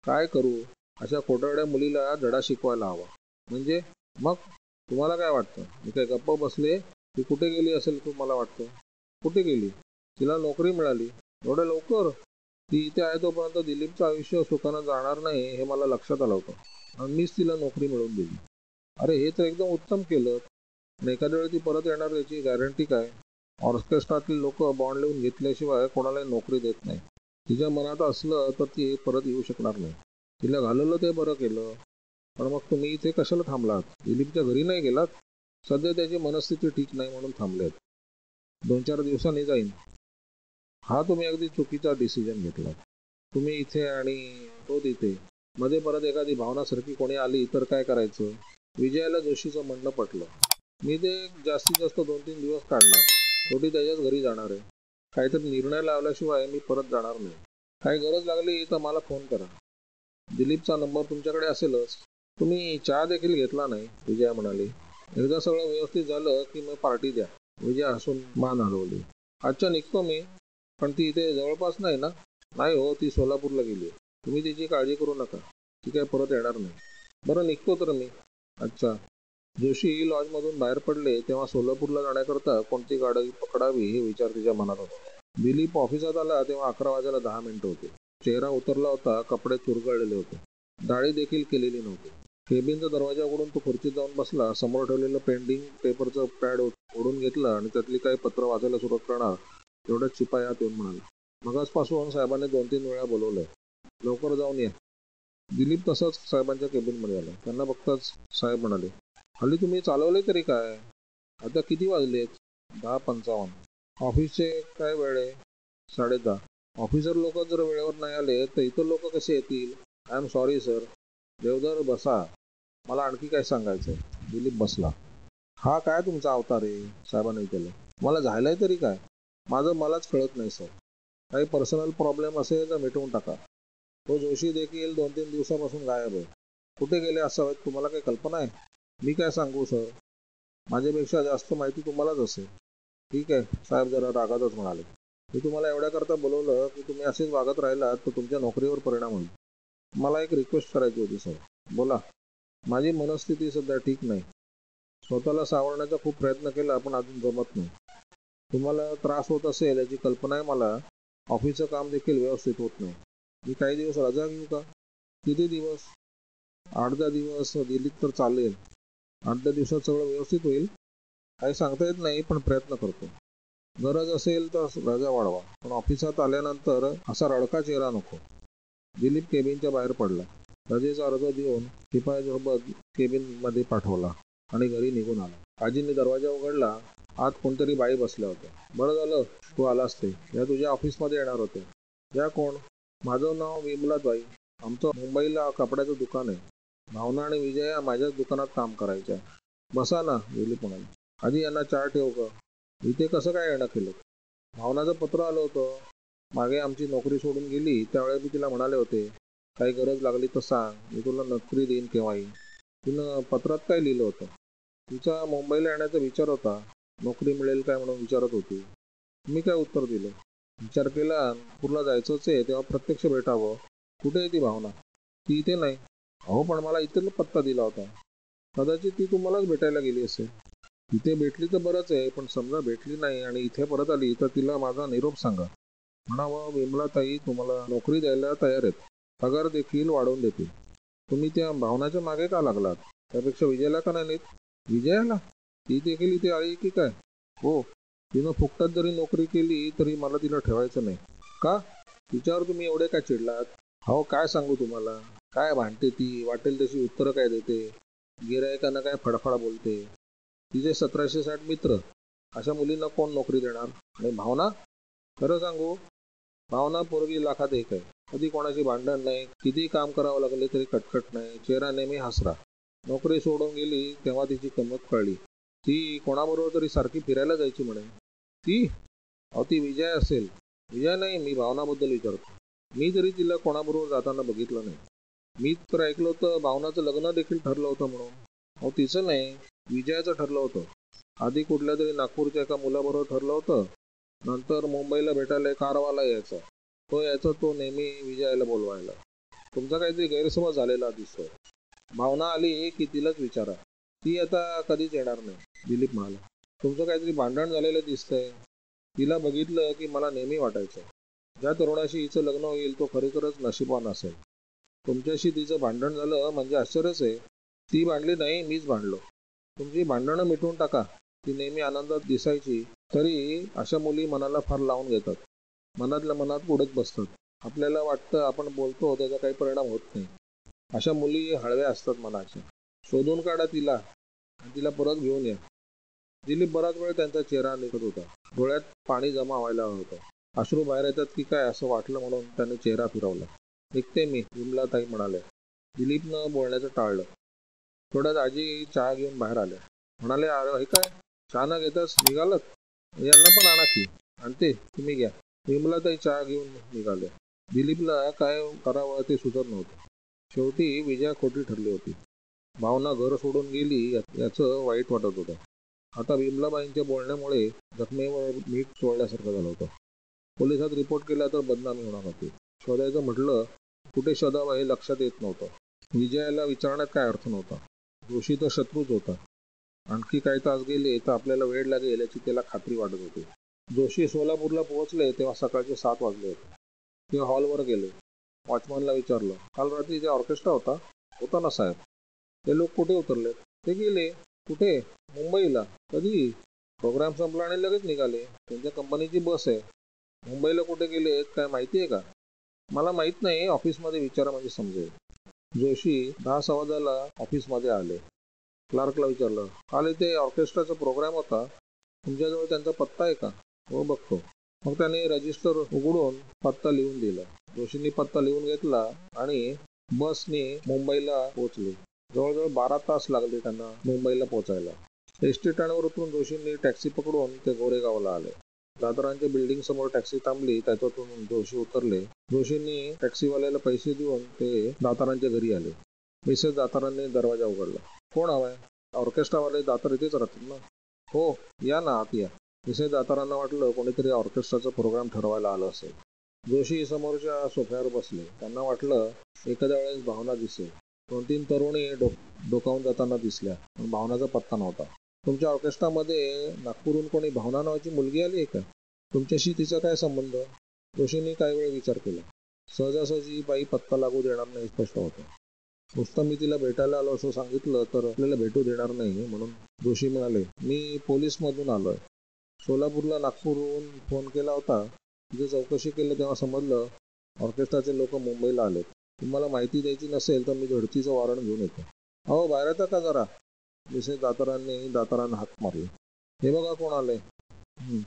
A: काय करू? अशा खोटारड्या मुलीला धडा शिकवायला हवा. म्हणजे मग तुम्हाला काय वाटतं, मी काय गप्प बसले? ती कुठे गेली असेल तुम्हाला वाटतं? कुठे गेली? तिला नोकरी मिळाली. एवढ्या लवकर? ती इथे आहे तोपर्यंत दिलीपचं आयुष्य सुखानं जाणार नाही हे मला लक्षात आलं होतं आणि मीच तिला नोकरी मिळवून दिली. अरे हे तर एकदम उत्तम केलं. पण एखाद्या वेळी ती परत येणार याची गॅरंटी काय? ऑर्केस्ट्रातली लोक बॉन्ड लिहून घेतल्याशिवाय कोणालाही नोकरी देत नाही. तिच्या मनात असलं तर ती परत येऊ शकणार नाही. तिला घालवलं ते बरं केलं. पण मग तुम्ही इथे कशाला थांबलात? दिलीपच्या घरी नाही गेलात? सध्या त्याची मनस्थिती ठीक नाही म्हणून थांबलेत. 2-4 दिवसांनी जाईन. हा तुम्ही अगदी चुकीचा डिसिजन घेतला. तुम्ही इथे आणि तो तिथे. मध्ये परत एखादी भावनासारखी कोणी आली तर काय करायचं? विजयाला जोशीचं म्हणणं पटलं. मी ते जास्तीत जास्त 2-3 दिवस काढणार. शेवटी त्याच्याच घरी जाणार आहे. काहीतरी निर्णय लावल्याशिवाय मी परत जाणार नाही. काही गरज लागली तर मला फोन करा. दिलीपचा नंबर तुमच्याकडे असेलच. तुम्ही चहा देखील घेतला नाही, विजया म्हणाली. एकदा सगळं व्यवस्थित झालं की मग पार्टी द्या. विजया हसून मान हलवली. अच्छा निघतो मी. पण ती इथे जवळपास नाही ना? नाही हो, ती सोलापूरला गेली. तुम्ही तिची काळजी करू नका. ती काय परत येणार नाही. बरं निघतो तर मी. अच्छा. जोशी लॉजमधून बाहेर पडले तेव्हा सोलापूरला जाण्याकरता कोणती गाडी पकडावी हे विचार तिच्या मनात होता. दिलीप ऑफिसात आला तेव्हा 11 वाजायला 10 मिनिटं होते. चेहरा उतरला होता, कपडे चुरगळलेले होते. दाढी देखील केलेली नव्हती. केबिनचा दरवाजा उघडून तो खुर्चीत जाऊन बसला. समोर ठेवलेलं पेंडिंग पेपरचं पॅड ओढून घेतलं आणि त्यातली काही पत्र वाचायला सुरुवात करणार तेवढ्याच शिपाई आत येऊन म्हणाला, मगाचपासून साहेबांनी 2-3 वेळा बोलवलंय. लवकर जाऊन या. दिलीप तसंच साहेबांच्या केबिनमध्ये आला. त्यांना बघताच साहेब म्हणाले, हल्ली तुम्ही चालवले तरी काय? आता किती वाजलेत? 10:55. ऑफिसचे काय वेळ आहे? 10:30. ऑफिसर लोक जर वेळेवर नाही आले तर इतर लोक कसे येतील? I am sorry sir. Deodhar बसा. मला आणखी काय सांगायचंय? दिलीप बसला. हा काय तुमचा अवतार आहे? साहेबांनी विचारलं. मला झालंय तरी काय? माझं मलाच कळत नाही सर. काही पर्सनल प्रॉब्लेम असेल तर मिटवून टाका. तो जोशी देखील 2-3 दिवसापासून गायब आहे. कुठे गेले असावेत? तुम्हाला काही कल्पना आहे? मी काय सांगू सर? माझ्यापेक्षा जास्त माहिती तुम्हालाच असेल. ठीक आहे, साहेब जरा रागातच म्हणाले. मी तुम्हाला एवढ्याकरता बोलवलं की तुम्ही असेच वागत राहिलात तर तुमच्या नोकरीवर परिणाम होईल. मला एक रिक्वेस्ट करायची होती सर. बोला. माझी मनस्थिती सध्या ठीक नाही. स्वतःला सावरण्याचा खूप प्रयत्न केला पण अजून जमत नाही. तुम्हाला त्रास होत असेल याची कल्पना आहे मला. ऑफिसचं काम देखील व्यवस्थित होत नाही. मी काही दिवस रजा घेऊ का? किती दिवस? 8-10 दिवस दिलीत तर चालेल. 8-10 दिवसात सगळं व्यवस्थित होईल. काही सांगता येत नाही पण प्रयत्न करतो. गरज असेल तर रजा वाढवा. पण ऑफिसात आल्यानंतर असा रडका चेहरा नको. दिलीप केबिनच्या बाहेर पडला. रजेचा अर्ज देऊन शिपायासोबत केबिनमध्ये पाठवला आणि घरी निघून आला. आजींनी दरवाजा उघडला. आत कोणतरी बाई बसल्या होत्या. बरं झालं तू आलास ते. या तुझ्या ऑफिसमध्ये येणार होते. या कोण? माझं नाव विमलाबाई. आमचं मुंबईला कपड्याचं दुकान आहे. भावना आणि विजया माझ्याच दुकानात काम करायच्या. बसा ना, दिलीप म्हणाले. आधी यांना चहा ठेव का? इथे कसं काय येणं केलं? भावनाचं पत्र आलं होतं. मागे आमची नोकरी सोडून गेली त्यावेळेस मी तिला म्हणाले होते, काही गरज लागली तर सांग, मी तुला नोकरी देईन केव्हाही. तिनं पत्रात काय लिहिलं होतं? तिचा मुंबईला येण्याचा विचार होता. नोकरी मिळेल काय म्हणून विचारत होती. मी काय उत्तर दिलं? विचार केला नागपूरला जायचंच आहे तेव्हा प्रत्यक्ष भेटावं. कुठे आहे ती भावना? ती इथे नाही. अहो पण मला इथे पत्ता दिला होता. कदाचित ती तुम्हालाच भेटायला गेली असेल. तिथे भेटली तर बरंच आहे, पण समजा भेटली नाही आणि इथे परत आली तर तिला माझा निरोप सांगा. म्हणावं विमलाताई तुम्हाला नोकरी द्यायला तयार आहेत. पगार देखील वाढवून देतील. तुम्ही त्या भावनाच्या मागे का लागलात? त्यापेक्षा विजयाला का नाही नेत? विजयाला? ती देखील इथे आली की काय? हो, तिनं फुकटात जरी नोकरी केली तरी मला तिला ठेवायचं नाही. का? तिच्यावर तुम्ही एवढे काय चिडलात? हो, काय सांगू तुम्हाला, काय भांडते ती, वाटेल तशी उत्तरं काय देते, गिरायकांना काय फडफड बोलते. तिचे 1760 मित्र, अशा मुलींना कोण नोकरी देणार? आणि भावना, खरं सांगू, भावना पोरगी लाखात एक आहे. कधी कोणाची भांडण नाही, किती काम करावं लागले तरी कटकट नाही, चेहरा नेहमी हसरा. नोकरी सोडून गेली तेव्हा तिची किंमत कळली. ती कोणाबरोबर तरी सारखी फिरायला जायची म्हणे. ती? अहो, ती विजय असेल. विजय नाही, मी भावनाबद्दल विचारतो. मी तरी तिला कोणाबरोबर जाताना बघितलं नाही. मी तर ऐकलं होतं भावनाचं लग्न देखील ठरलं होतं म्हणून. अहो, तिचं नाही, विजयाचं ठरलं होतं. आधी कुठल्या तरी नागपूरच्या एका मुलाबरोबर ठरलं होतं. नंतर मुंबईला भेटायला कारवाला यायचा. तो नेहमी विजयाला बोलवायला. तुमचा काहीतरी गैरसमज झालेला दिसतोय. भावना आली की तिलाच विचारा. ती आता कधीच येणार नाही, दिलीप म्हणाला. तुमचं काहीतरी भांडण झालेलं दिसतंय. तिला बघितलं की मला नेहमी वाटायचं, ज्या तरुणाशी हिचं लग्न होईल तो खरोखरच नशीबवान असेल. तुमच्याशी तिचं भांडण झालं म्हणजे आश्चर्यच आहे. ती भांडली नाही, मीच भांडलो. तुमची भांडणं मिटवून टाका. ती नेहमी आनंदात दिसायची, तरी अशा मुली मनाला फार लावून घेतात. मनातल्या मनात उडत बसतात. आपल्याला वाटतं आपण बोलतो त्याचा काही परिणाम होत नाही. अशा मुली हळव्या असतात मनाच्या. शोधून काढा तिला आणि तिला परत घेऊन या. दिलीप बराच वेळ त्यांचा चेहरा निघत होता. डोळ्यात पाणी जमा व्हायला होतं. अश्रू बाहेर येतात की काय असं वाटलं म्हणून त्याने चेहरा फिरवला. निघते मी, विमलाताई म्हणाल्या. दिलीपनं बोलण्याचं टाळलं. थोड्यात आजी चहा घेऊन बाहेर आल्या. म्हणाले, अरे हे काय, चहा न घेताच निघालत? यांना पण आणा की. आणते, तुम्ही घ्या. विमलाताई चहा घेऊन निघाल्या. दिलीपला काय करावं ते सुचत नव्हतं. शेवटी विजया खोटी ठरली होती. भावना घर सोडून गेली याचं वाईट वाटत होतं. आता विमलाबाईंच्या बोलण्यामुळे जखमेवर मीठ चोळल्यासारखं झालं होतं. पोलिसात रिपोर्ट केला तर बदनामी होणार होती. शोधायचं म्हटलं कुठे शोधावं हे लक्षात येत नव्हतं. विजयाला विचारण्यात काय अर्थ नव्हता. जोशी तर शत्रूच होता. आणखी काही तास गेले तर आपल्याला वेळ लागेल याची त्याला खात्री वाटत होती. जोशी सोलापूरला पोहोचले तेव्हा सकाळचे 7 वाजले होते. ते हॉलवर गेले. वॉचमनला विचारलं, काल रात्री इथे ऑर्केस्ट्रा होता? होता ना साहेब. ते लोक कुठे उतरले? ते गेले. कुठे? मुंबईला. कधी? प्रोग्राम संपला आणि लगेच निघाले. त्यांच्या कंपनीची बस आहे. मुंबईला कुठे गेलेत काय माहिती आहे का? मला माहित नाही, ऑफिसमध्ये विचारा म्हणजे समजेल. जोशी 10:15 ऑफिसमध्ये आले. क्लार्कला विचारलं, काल इथे ऑर्केस्ट्राचा प्रोग्राम होता. तुमच्याजवळ त्यांचा पत्ता आहे का? हो, बघतो. मग त्याने रजिस्टर उघडून पत्ता लिहून दिला. जोशींनी पत्ता लिहून घेतला आणि बसने मुंबईला पोहोचले. जवळजवळ 12 तास लागले त्यांना मुंबईला पोहोचायला. एस टी स्टँडवर उतरून जोशींनी टॅक्सी पकडून ते गोरेगावला आले. दादरांच्या बिल्डिंग समोर टॅक्सी थांबली. त्याच्यातून जोशी उतरले. जोशींनी टॅक्सीवाल्याला पैसे देऊन ते दातारांच्या घरी आले. मिसेस दातारांनी दरवाजा उघडला. कोण हवाय? ऑर्केस्ट्रावाले दातार इथेच राहतील ना? हो, या ना, आत या. मिसेस दातारांना वाटलं कोणीतरी ऑर्केस्ट्राचा प्रोग्राम ठरवायला आलं असेल. जोशी समोरच्या सोफ्यावर बसले. त्यांना वाटलं एखाद्या वेळेस भावना दिसेल. 2-3 तरुणी डोकावून जाताना दिसल्या, पण भावनाचा पत्ता नव्हता. तुमच्या ऑर्केस्ट्रामध्ये नागपूरहून कोणी भावना नावाची मुलगी आली आहे का? तुमच्याशी तिचा काय संबंध? जोशींनी काही वेळ विचार केला. सहजासहजी बाई पत्ता लागू देणार नाही स्पष्ट होतं. नुसतं मी तिला भेटायला आलो असं सांगितलं तर आपल्याला भेटू देणार नाही म्हणून. जोशी म्हणाले, मी पोलीसमधून आलोय. सोलापूरला नागपूरहून फोन केला होता. तिथे चौकशी केलं तेव्हा समजलं ऑर्केस्ट्राचे लोक मुंबईला आलेत. तुम्हाला माहिती द्यायची नसेल तर मी झडतीचं वॉरंट घेऊन येतो. अहो, बाहेर येता का जरा? मिसेस दातारांना हाक मारली. हे बघा कोण आले.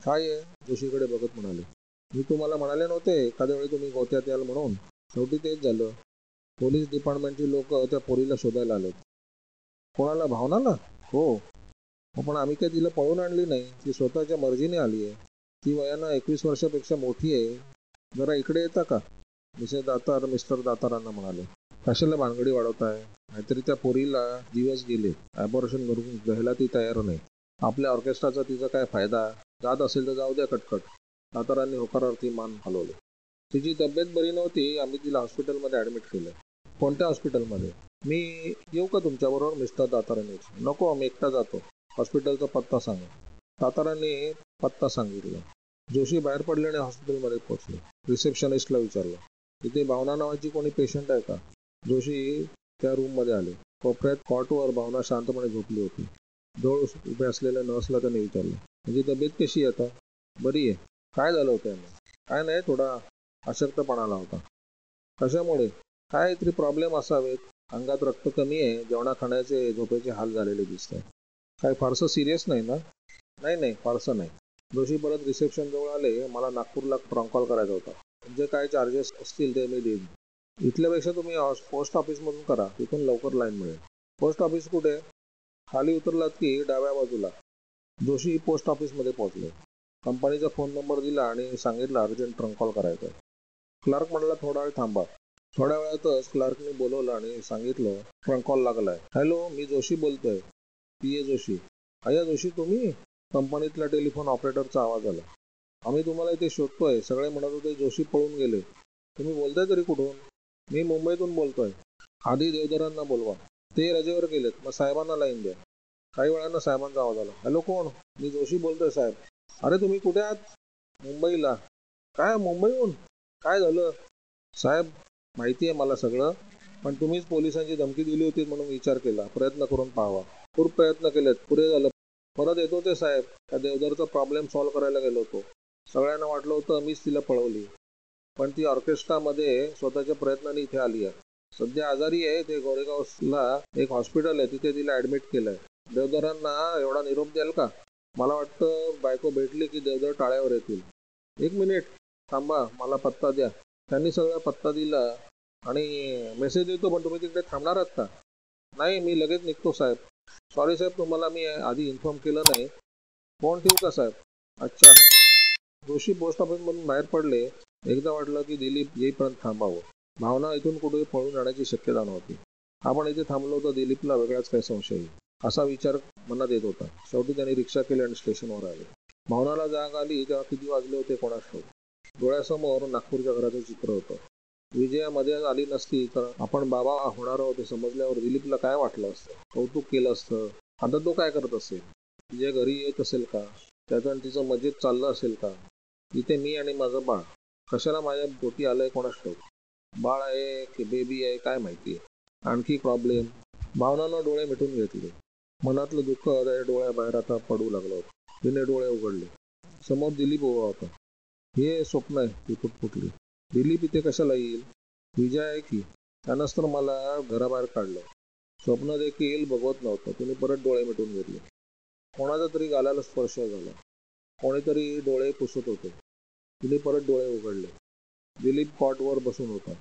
A: काय आहे? जोशीकडे बघत म्हणाले. मी तुम्हाला म्हणाले नव्हते एखाद्या वेळी तुम्ही गोत्यात याल म्हणून. शेवटी तेच झालं. पोलीस डिपार्टमेंटची लोक त्या पोरीला शोधायला आलेत. कोणाला? भावनाला? हो. पण आम्ही काही तिला पळून आणली नाही. ती स्वतःच्या मर्जीने आली आहे. ती वयानं 21 वर्षापेक्षा मोठी आहे. जरा इकडे येता का? मिसेस दातार मिस्टर दातारांना म्हणाले. कशाला भानगडी वाढवताय? नाहीतरी त्या पोरीला दिवस गेले. ॲबॉर्शन करून घ्यायला ती तयार नाही. आपल्या ऑर्केस्ट्राचा तिचा काय फायदा? जात असेल तर जाऊ द्या कटकट. दातारांनी होकारार्थी मान हलवले. तिची तब्येत बरी नव्हती. आम्ही तिला हॉस्पिटलमध्ये ॲडमिट केलं. कोणत्या हॉस्पिटलमध्ये? मी येऊ का तुमच्याबरोबर? मिस्टर दातारांनी. नको, मी एकटा जातो. हॉस्पिटलचा पत्ता सांगा. दातारांनी पत्ता सांगितला. जोशी बाहेर पडले आणि हॉस्पिटलमध्ये पोहोचले. रिसेप्शनिस्टला विचारलं, इथे भावना नावाची कोणी पेशंट आहे का? जोशी त्या रूममध्ये आले. कोपऱ्यात कॉटवर भावना शांतपणे झोपली होती. जवळ उभे असलेल्या नर्सला त्याने विचारलं, म्हणजे तब्येत कशी आहे आता? बरी आहे. काय झालं होतं यांना? काय नाही, थोडा अशक्तपणा आला होता. कशामुळे? काहीतरी प्रॉब्लेम असावेत. अंगात रक्त कमी आहे, जेवणा खाण्याचे झोपेचे हाल झालेले दिसत आहे. काय फारसं सिरियस नाही ना? नाही नाही, फारसं नाही. जोशी परत रिसेप्शन जवळ आले. मला नागपूरला ट्रंक कॉल करायचा होता. जे काय चार्जेस असतील ते मी देईन. इथल्यापेक्षा तुम्ही पोस्ट ऑफिसमधून करा, तिथून लवकर लाईन मिळेल. पोस्ट ऑफिस कुठे? खाली उतरलात की डाव्या बाजूला. जोशी पोस्ट ऑफिसमध्ये पोहोचले. कंपनीचा फोन नंबर दिला आणि सांगितलं अर्जंट ट्रंक कॉल करायचा आहे. क्लार्क म्हणाला थोडा वेळ थांबा. थोड्या वेळातच क्लार्कने बोलवलं आणि सांगितलं ट्रंक कॉल लागलाय. हॅलो, मी जोशी बोलतोय. P A Joshi. अय्या जोशी तुम्ही? कंपनीतल्या टेलिफोन ऑपरेटरचा आवाज आला. आम्ही तुम्हाला इथे शोधतोय. सगळे म्हणत होते जोशी पळून गेले. तुम्ही बोलताय तरी कुठून? मी मुंबईतून बोलतोय. आधी देवधरांना बोलवा. ते रजेवर गेलेत. मग साहेबांना लाईन द्या. काही वेळानं साहेबांचा आवाज आला. हॅलो, कोण? मी जोशी बोलतोय साहेब. अरे तुम्ही कुठे आहात? मुंबईला. काय मुंबईहून? काय झालं? साहेब, माहिती आहे मला सगळं, पण तुम्हीच पोलिसांची धमकी दिली होती म्हणून विचार केला. प्रयत्न करून पाहावा. खूप प्रयत्न केलेत, पुरे झालं. परत येतो ते साहेब. त्या देवधरचा प्रॉब्लेम सॉल्व्ह करायला गेलो होतो. सगळ्यांना वाटलं होतं मीच तिला पळवली, पण ती ऑर्केस्ट्रामध्ये स्वतःच्या प्रयत्नाने इथे आली आहे. सध्या आजारी आहे. ते गोरेगावला एक हॉस्पिटल आहे, तिथे तिला ऍडमिट केलंय. देवधरांना एवढा निरोप द्याल का? मला वाटतं बायको भेटली की देवधर टाळ्यावर येतील. एक मिनिट थांबा, मला पत्ता द्या. त्यांनी सगळा पत्ता दिला आणि मेसेज देतो, पण तुम्ही तिकडे थांबणार आहात का? नाही, मी लगेच निघतो साहेब. सॉरी साहेब, तुम्हाला मी आधी इन्फॉर्म केलं नाही. फोन ठेवू का साहेब? अच्छा. जोशी पोस्ट ऑफिसमधून बाहेर पडले. एकदा वाटलं की दिलीप येईपर्यंत थांबावं. भावना इथून कुठे पळून जाण्याची शक्यता नव्हती. आपण इथे थांबलो तर दिलीपला वेगळाच काही संशय येईल, असा विचार मनात येत होता. शेवटी त्यांनी रिक्षा केली आणि स्टेशनवर आले. भावनाला जाग आली तेव्हा किती वाजले होते कोणास ठाऊक. डोळ्यासमोर नागपूरच्या घराचं चित्र होतं. विजया मध्ये आली नसती तर आपण बाबा होणार आहोत हे समजल्यावर दिलीपला काय वाटलं असतं? कौतुक केलं असतं. आता तो काय करत असेल? विजय घरी येत असेल का? त्याचं आणि तिचं मजेत चाललं असेल का? इथे मी आणि माझं बाळ कशाला माझ्या पोटी आलंय कोणास ठाऊक. बाळ आहे की बेबी आहे काय माहिती. आणखी प्रॉब्लेम. भावनानं डोळे मिटून घेतले. मनातलं दुःख त्याच्या डोळ्याबाहेर आता पडू लागलं होतं. तिने डोळे उघडले. समोर दिलीप उभा होता. हे स्वप्न आहे, ती पुटपुटली. दिलीप इथे कशाला येईल? विजय आहे की. त्यानंच तर मला घराबाहेर काढलं. स्वप्न देखील बघवत नव्हतं. तिने परत डोळे मिटून घेतले. कोणाचा तरी गालाला स्पर्श झाला. कोणीतरी डोळे पुसत होते. तिने परत डोळे उघडले. दिलीप कॉटवर बसून होता.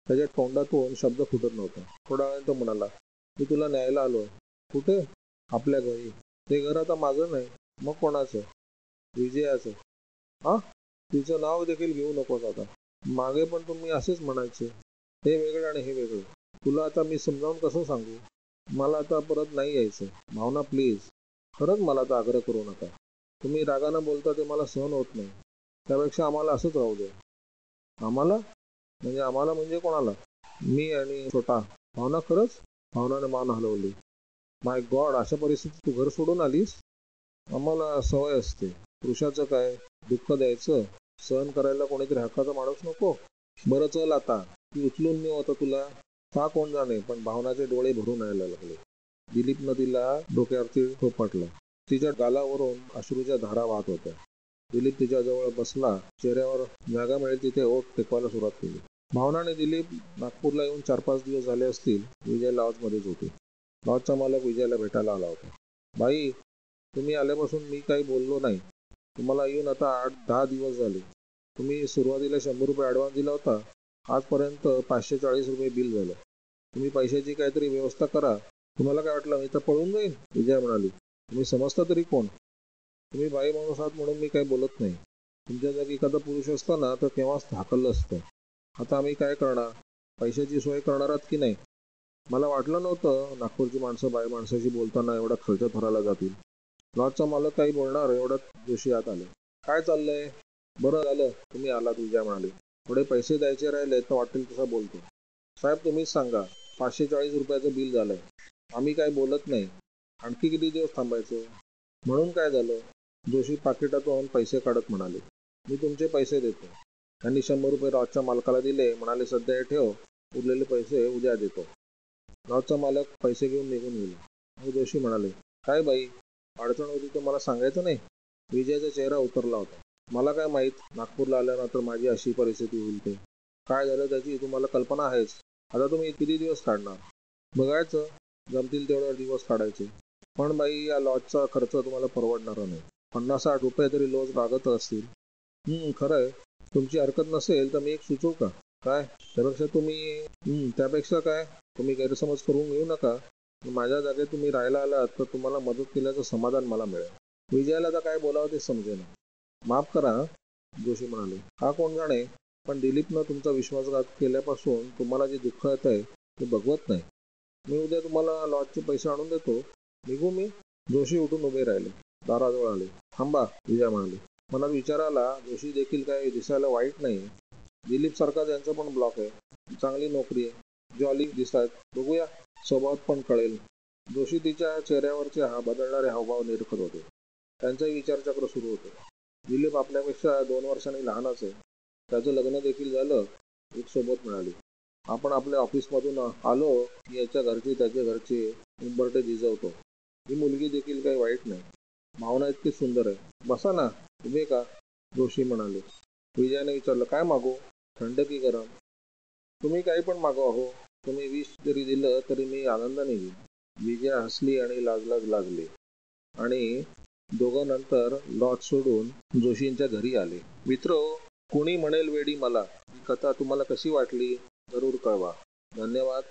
A: त्याच्या तोंडातून शब्द फुटत नव्हता. थोड्या वेळाने तो म्हणाला, मी तुला न्यायला आलोय. कुठे? आपल्या घरी. ते घर आता माझं नाही. मग कोणाचं? विजयाचं. हा? तिचं नाव देखील घेऊ नकोस आता. मागे पण तुम्ही असेच म्हणायचे. हे वेगळं आणि हे वेगळं. तुला आता मी समजावून कसं सांगू? मला आता परत नाही यायचं. भावना प्लीज. खरंच मला आता आग्रह करू नका. तुम्ही रागानं बोलता ते मला सहन होत नाही. त्यापेक्षा आम्हाला असंच राहू द्या. आम्हाला? म्हणजे आम्हाला म्हणजे कोणाला? मी आणि छोटा. भावना खरंच? भावनाने मान हलवली. माय गॉड, अशा परिस्थितीत तू घर सोडून आलीस? आम्हाला सवय असते. पुरुषाचं काय? दुःख द्यायचं, सहन करायला कोणीतरी हक्काचा माणूस नको? बरं चल आता. ती उचलून नेऊ आता तुला? का कोण जाणे, पण भावनाचे डोळे भरून यायला लागले. दिलीपनं तिला डोक्यावरती थोपटलं. तिच्या गालावरून अश्रूच्या धारा वाहत होत्या. दिलीप तिच्याजवळ बसला. चेहऱ्यावर जागा मिळेल तिथे ओठ टेकवायला सुरुवात केली. भावना आणि दिलीप नागपूरला येऊन 4-5 दिवस झाले असतील. विजय लॉजमध्येच होते. लॉजचा मालक विजयाला भेटायला आला होता. बाई, तुम्ही आल्यापासून मी काही बोललो नाही. तुम्हाला येऊन आता 8-10 दिवस झाले. तुम्ही सुरुवातीला 100 रुपये ॲडव्हान्स दिला होता. आजपर्यंत 540 रुपये बिल झालं. तुम्ही पैशाची काहीतरी व्यवस्था करा. तुम्हाला काय वाटलं मी तर पळून जाईन? विजया म्हणाली. तुम्ही समजता तरी कोण? तुम्ही बाई माणूस आहात म्हणून मी काही बोलत नाही. तुमच्या जागी एखादा पुरुष असता ना तर केव्हाच हाकललं असतं. आता आम्ही काय करणार? पैशाची सोय करणार आहात की नाही? मला वाटलं नव्हतं नागपूरची माणसं बाई माणसाशी बोलताना एवढ्या खालच्या थराला जातील. लॉजचा मालक काही बोलणार एवढ्यात जोशी आत आले. काय चाललंय? बरं झालं तुम्ही आलात, विजया म्हणाली. थोडे पैसे द्यायचे राहिले तर वाटेल तसा बोलतो. साहेब तुम्हीच सांगा. 540 रुपयाचं बिल झालंय. आम्ही काय बोलत नाही. आणखी किती दिवस थांबायचं? म्हणून काय झालं? जोशी पाकिटातून पैसे काढत म्हणाले. मी तुमचे पैसे देतो. त्यांनी 100 रुपये लॉजच्या मालकाला दिले. म्हणाले सध्या हे ठेव. उरलेले पैसे उद्या देतो. लॉजचा मालक पैसे घेऊन निघून गेला. मग जोशी म्हणाले, काय बाई, अडचण होती तर मला सांगायचं नाही? विजयाचा चेहरा उतरला होता. मला काय माहीत नागपूरला आल्यानंतर माझी अशी परिस्थिती होईल ते. काय झालं त्याची तुम्हाला कल्पना आहेच. आता तुम्ही किती दिवस काढणार? बघायचं, जमतील तेवढे दिवस काढायचे. पण बाई या लॉजचा खर्च तुम्हाला परवडणार नाही. 50-60 रुपये तरी रोज लागत असतील. खरं आहे. तुमची हरकत नसेल तर मी एक सुचवू का? काय? त्यापेक्षा काय, तुम्ही गैरसमज करून घेऊ नका. माझ्या जागेत तुम्ही राहायला आलात तर तुम्हाला मदत केल्याचं समाधान मला मिळेल. विजयाला तर काय बोलावं ते समजेना. माफ करा, जोशी म्हणाले. हा कोण जाणे, पण दिलीपनं तुमचा विश्वासघात केल्यापासून तुम्हाला जे दुःख येत आहे ते बघवत नाही. मी उद्या तुम्हाला लॉजचे पैसे आणून देतो. निघू मी? जोशी उठून उभे राहिले. दाराजवळ आले. थांबा, विजय म्हणाले. मनात विचार आला, जोशी देखील काही दिसायला वाईट नाही. दिलीप सारखा त्यांचा पण ब्लॉक आहे. चांगली नोकरी आहे. जॉली दिसतात. बघूया, स्वभावात पण कळेल. जोशी तिच्या चेहऱ्यावरचे बदलणारे हावभाव निरखत होते. त्यांचाही विचारचक्र सुरू होते. दिलीप आपल्यापेक्षा 2 वर्षांनी लहानच आहे. त्याचं लग्न देखील झालं. एक सोबत मिळाली. आपण आपल्या ऑफिसमधून आलो की याच्या घरचे त्याच्या घरचे उंबरठे झिजवतो. ही मुलगी देखील काही वाईट नाही. भावना इतकी सुंदर आहे. बसा ना. उभे का? जोशी म्हणाले. विजयाने विचारलं, काय मागू? थंड की गरम? तुम्ही काही पण मागवा हो. तुम्ही विष जरी दिलं तरी मी आनंदाने घेईन. विजया हसली आणि लाजलाज लागली आणि दोघं नंतर लॉज सोडून जोशींच्या घरी आले. मित्रो, कोणी म्हणेल वेडी मला ही कथा तुम्हाला कशी वाटली जरूर कळवा. धन्यवाद.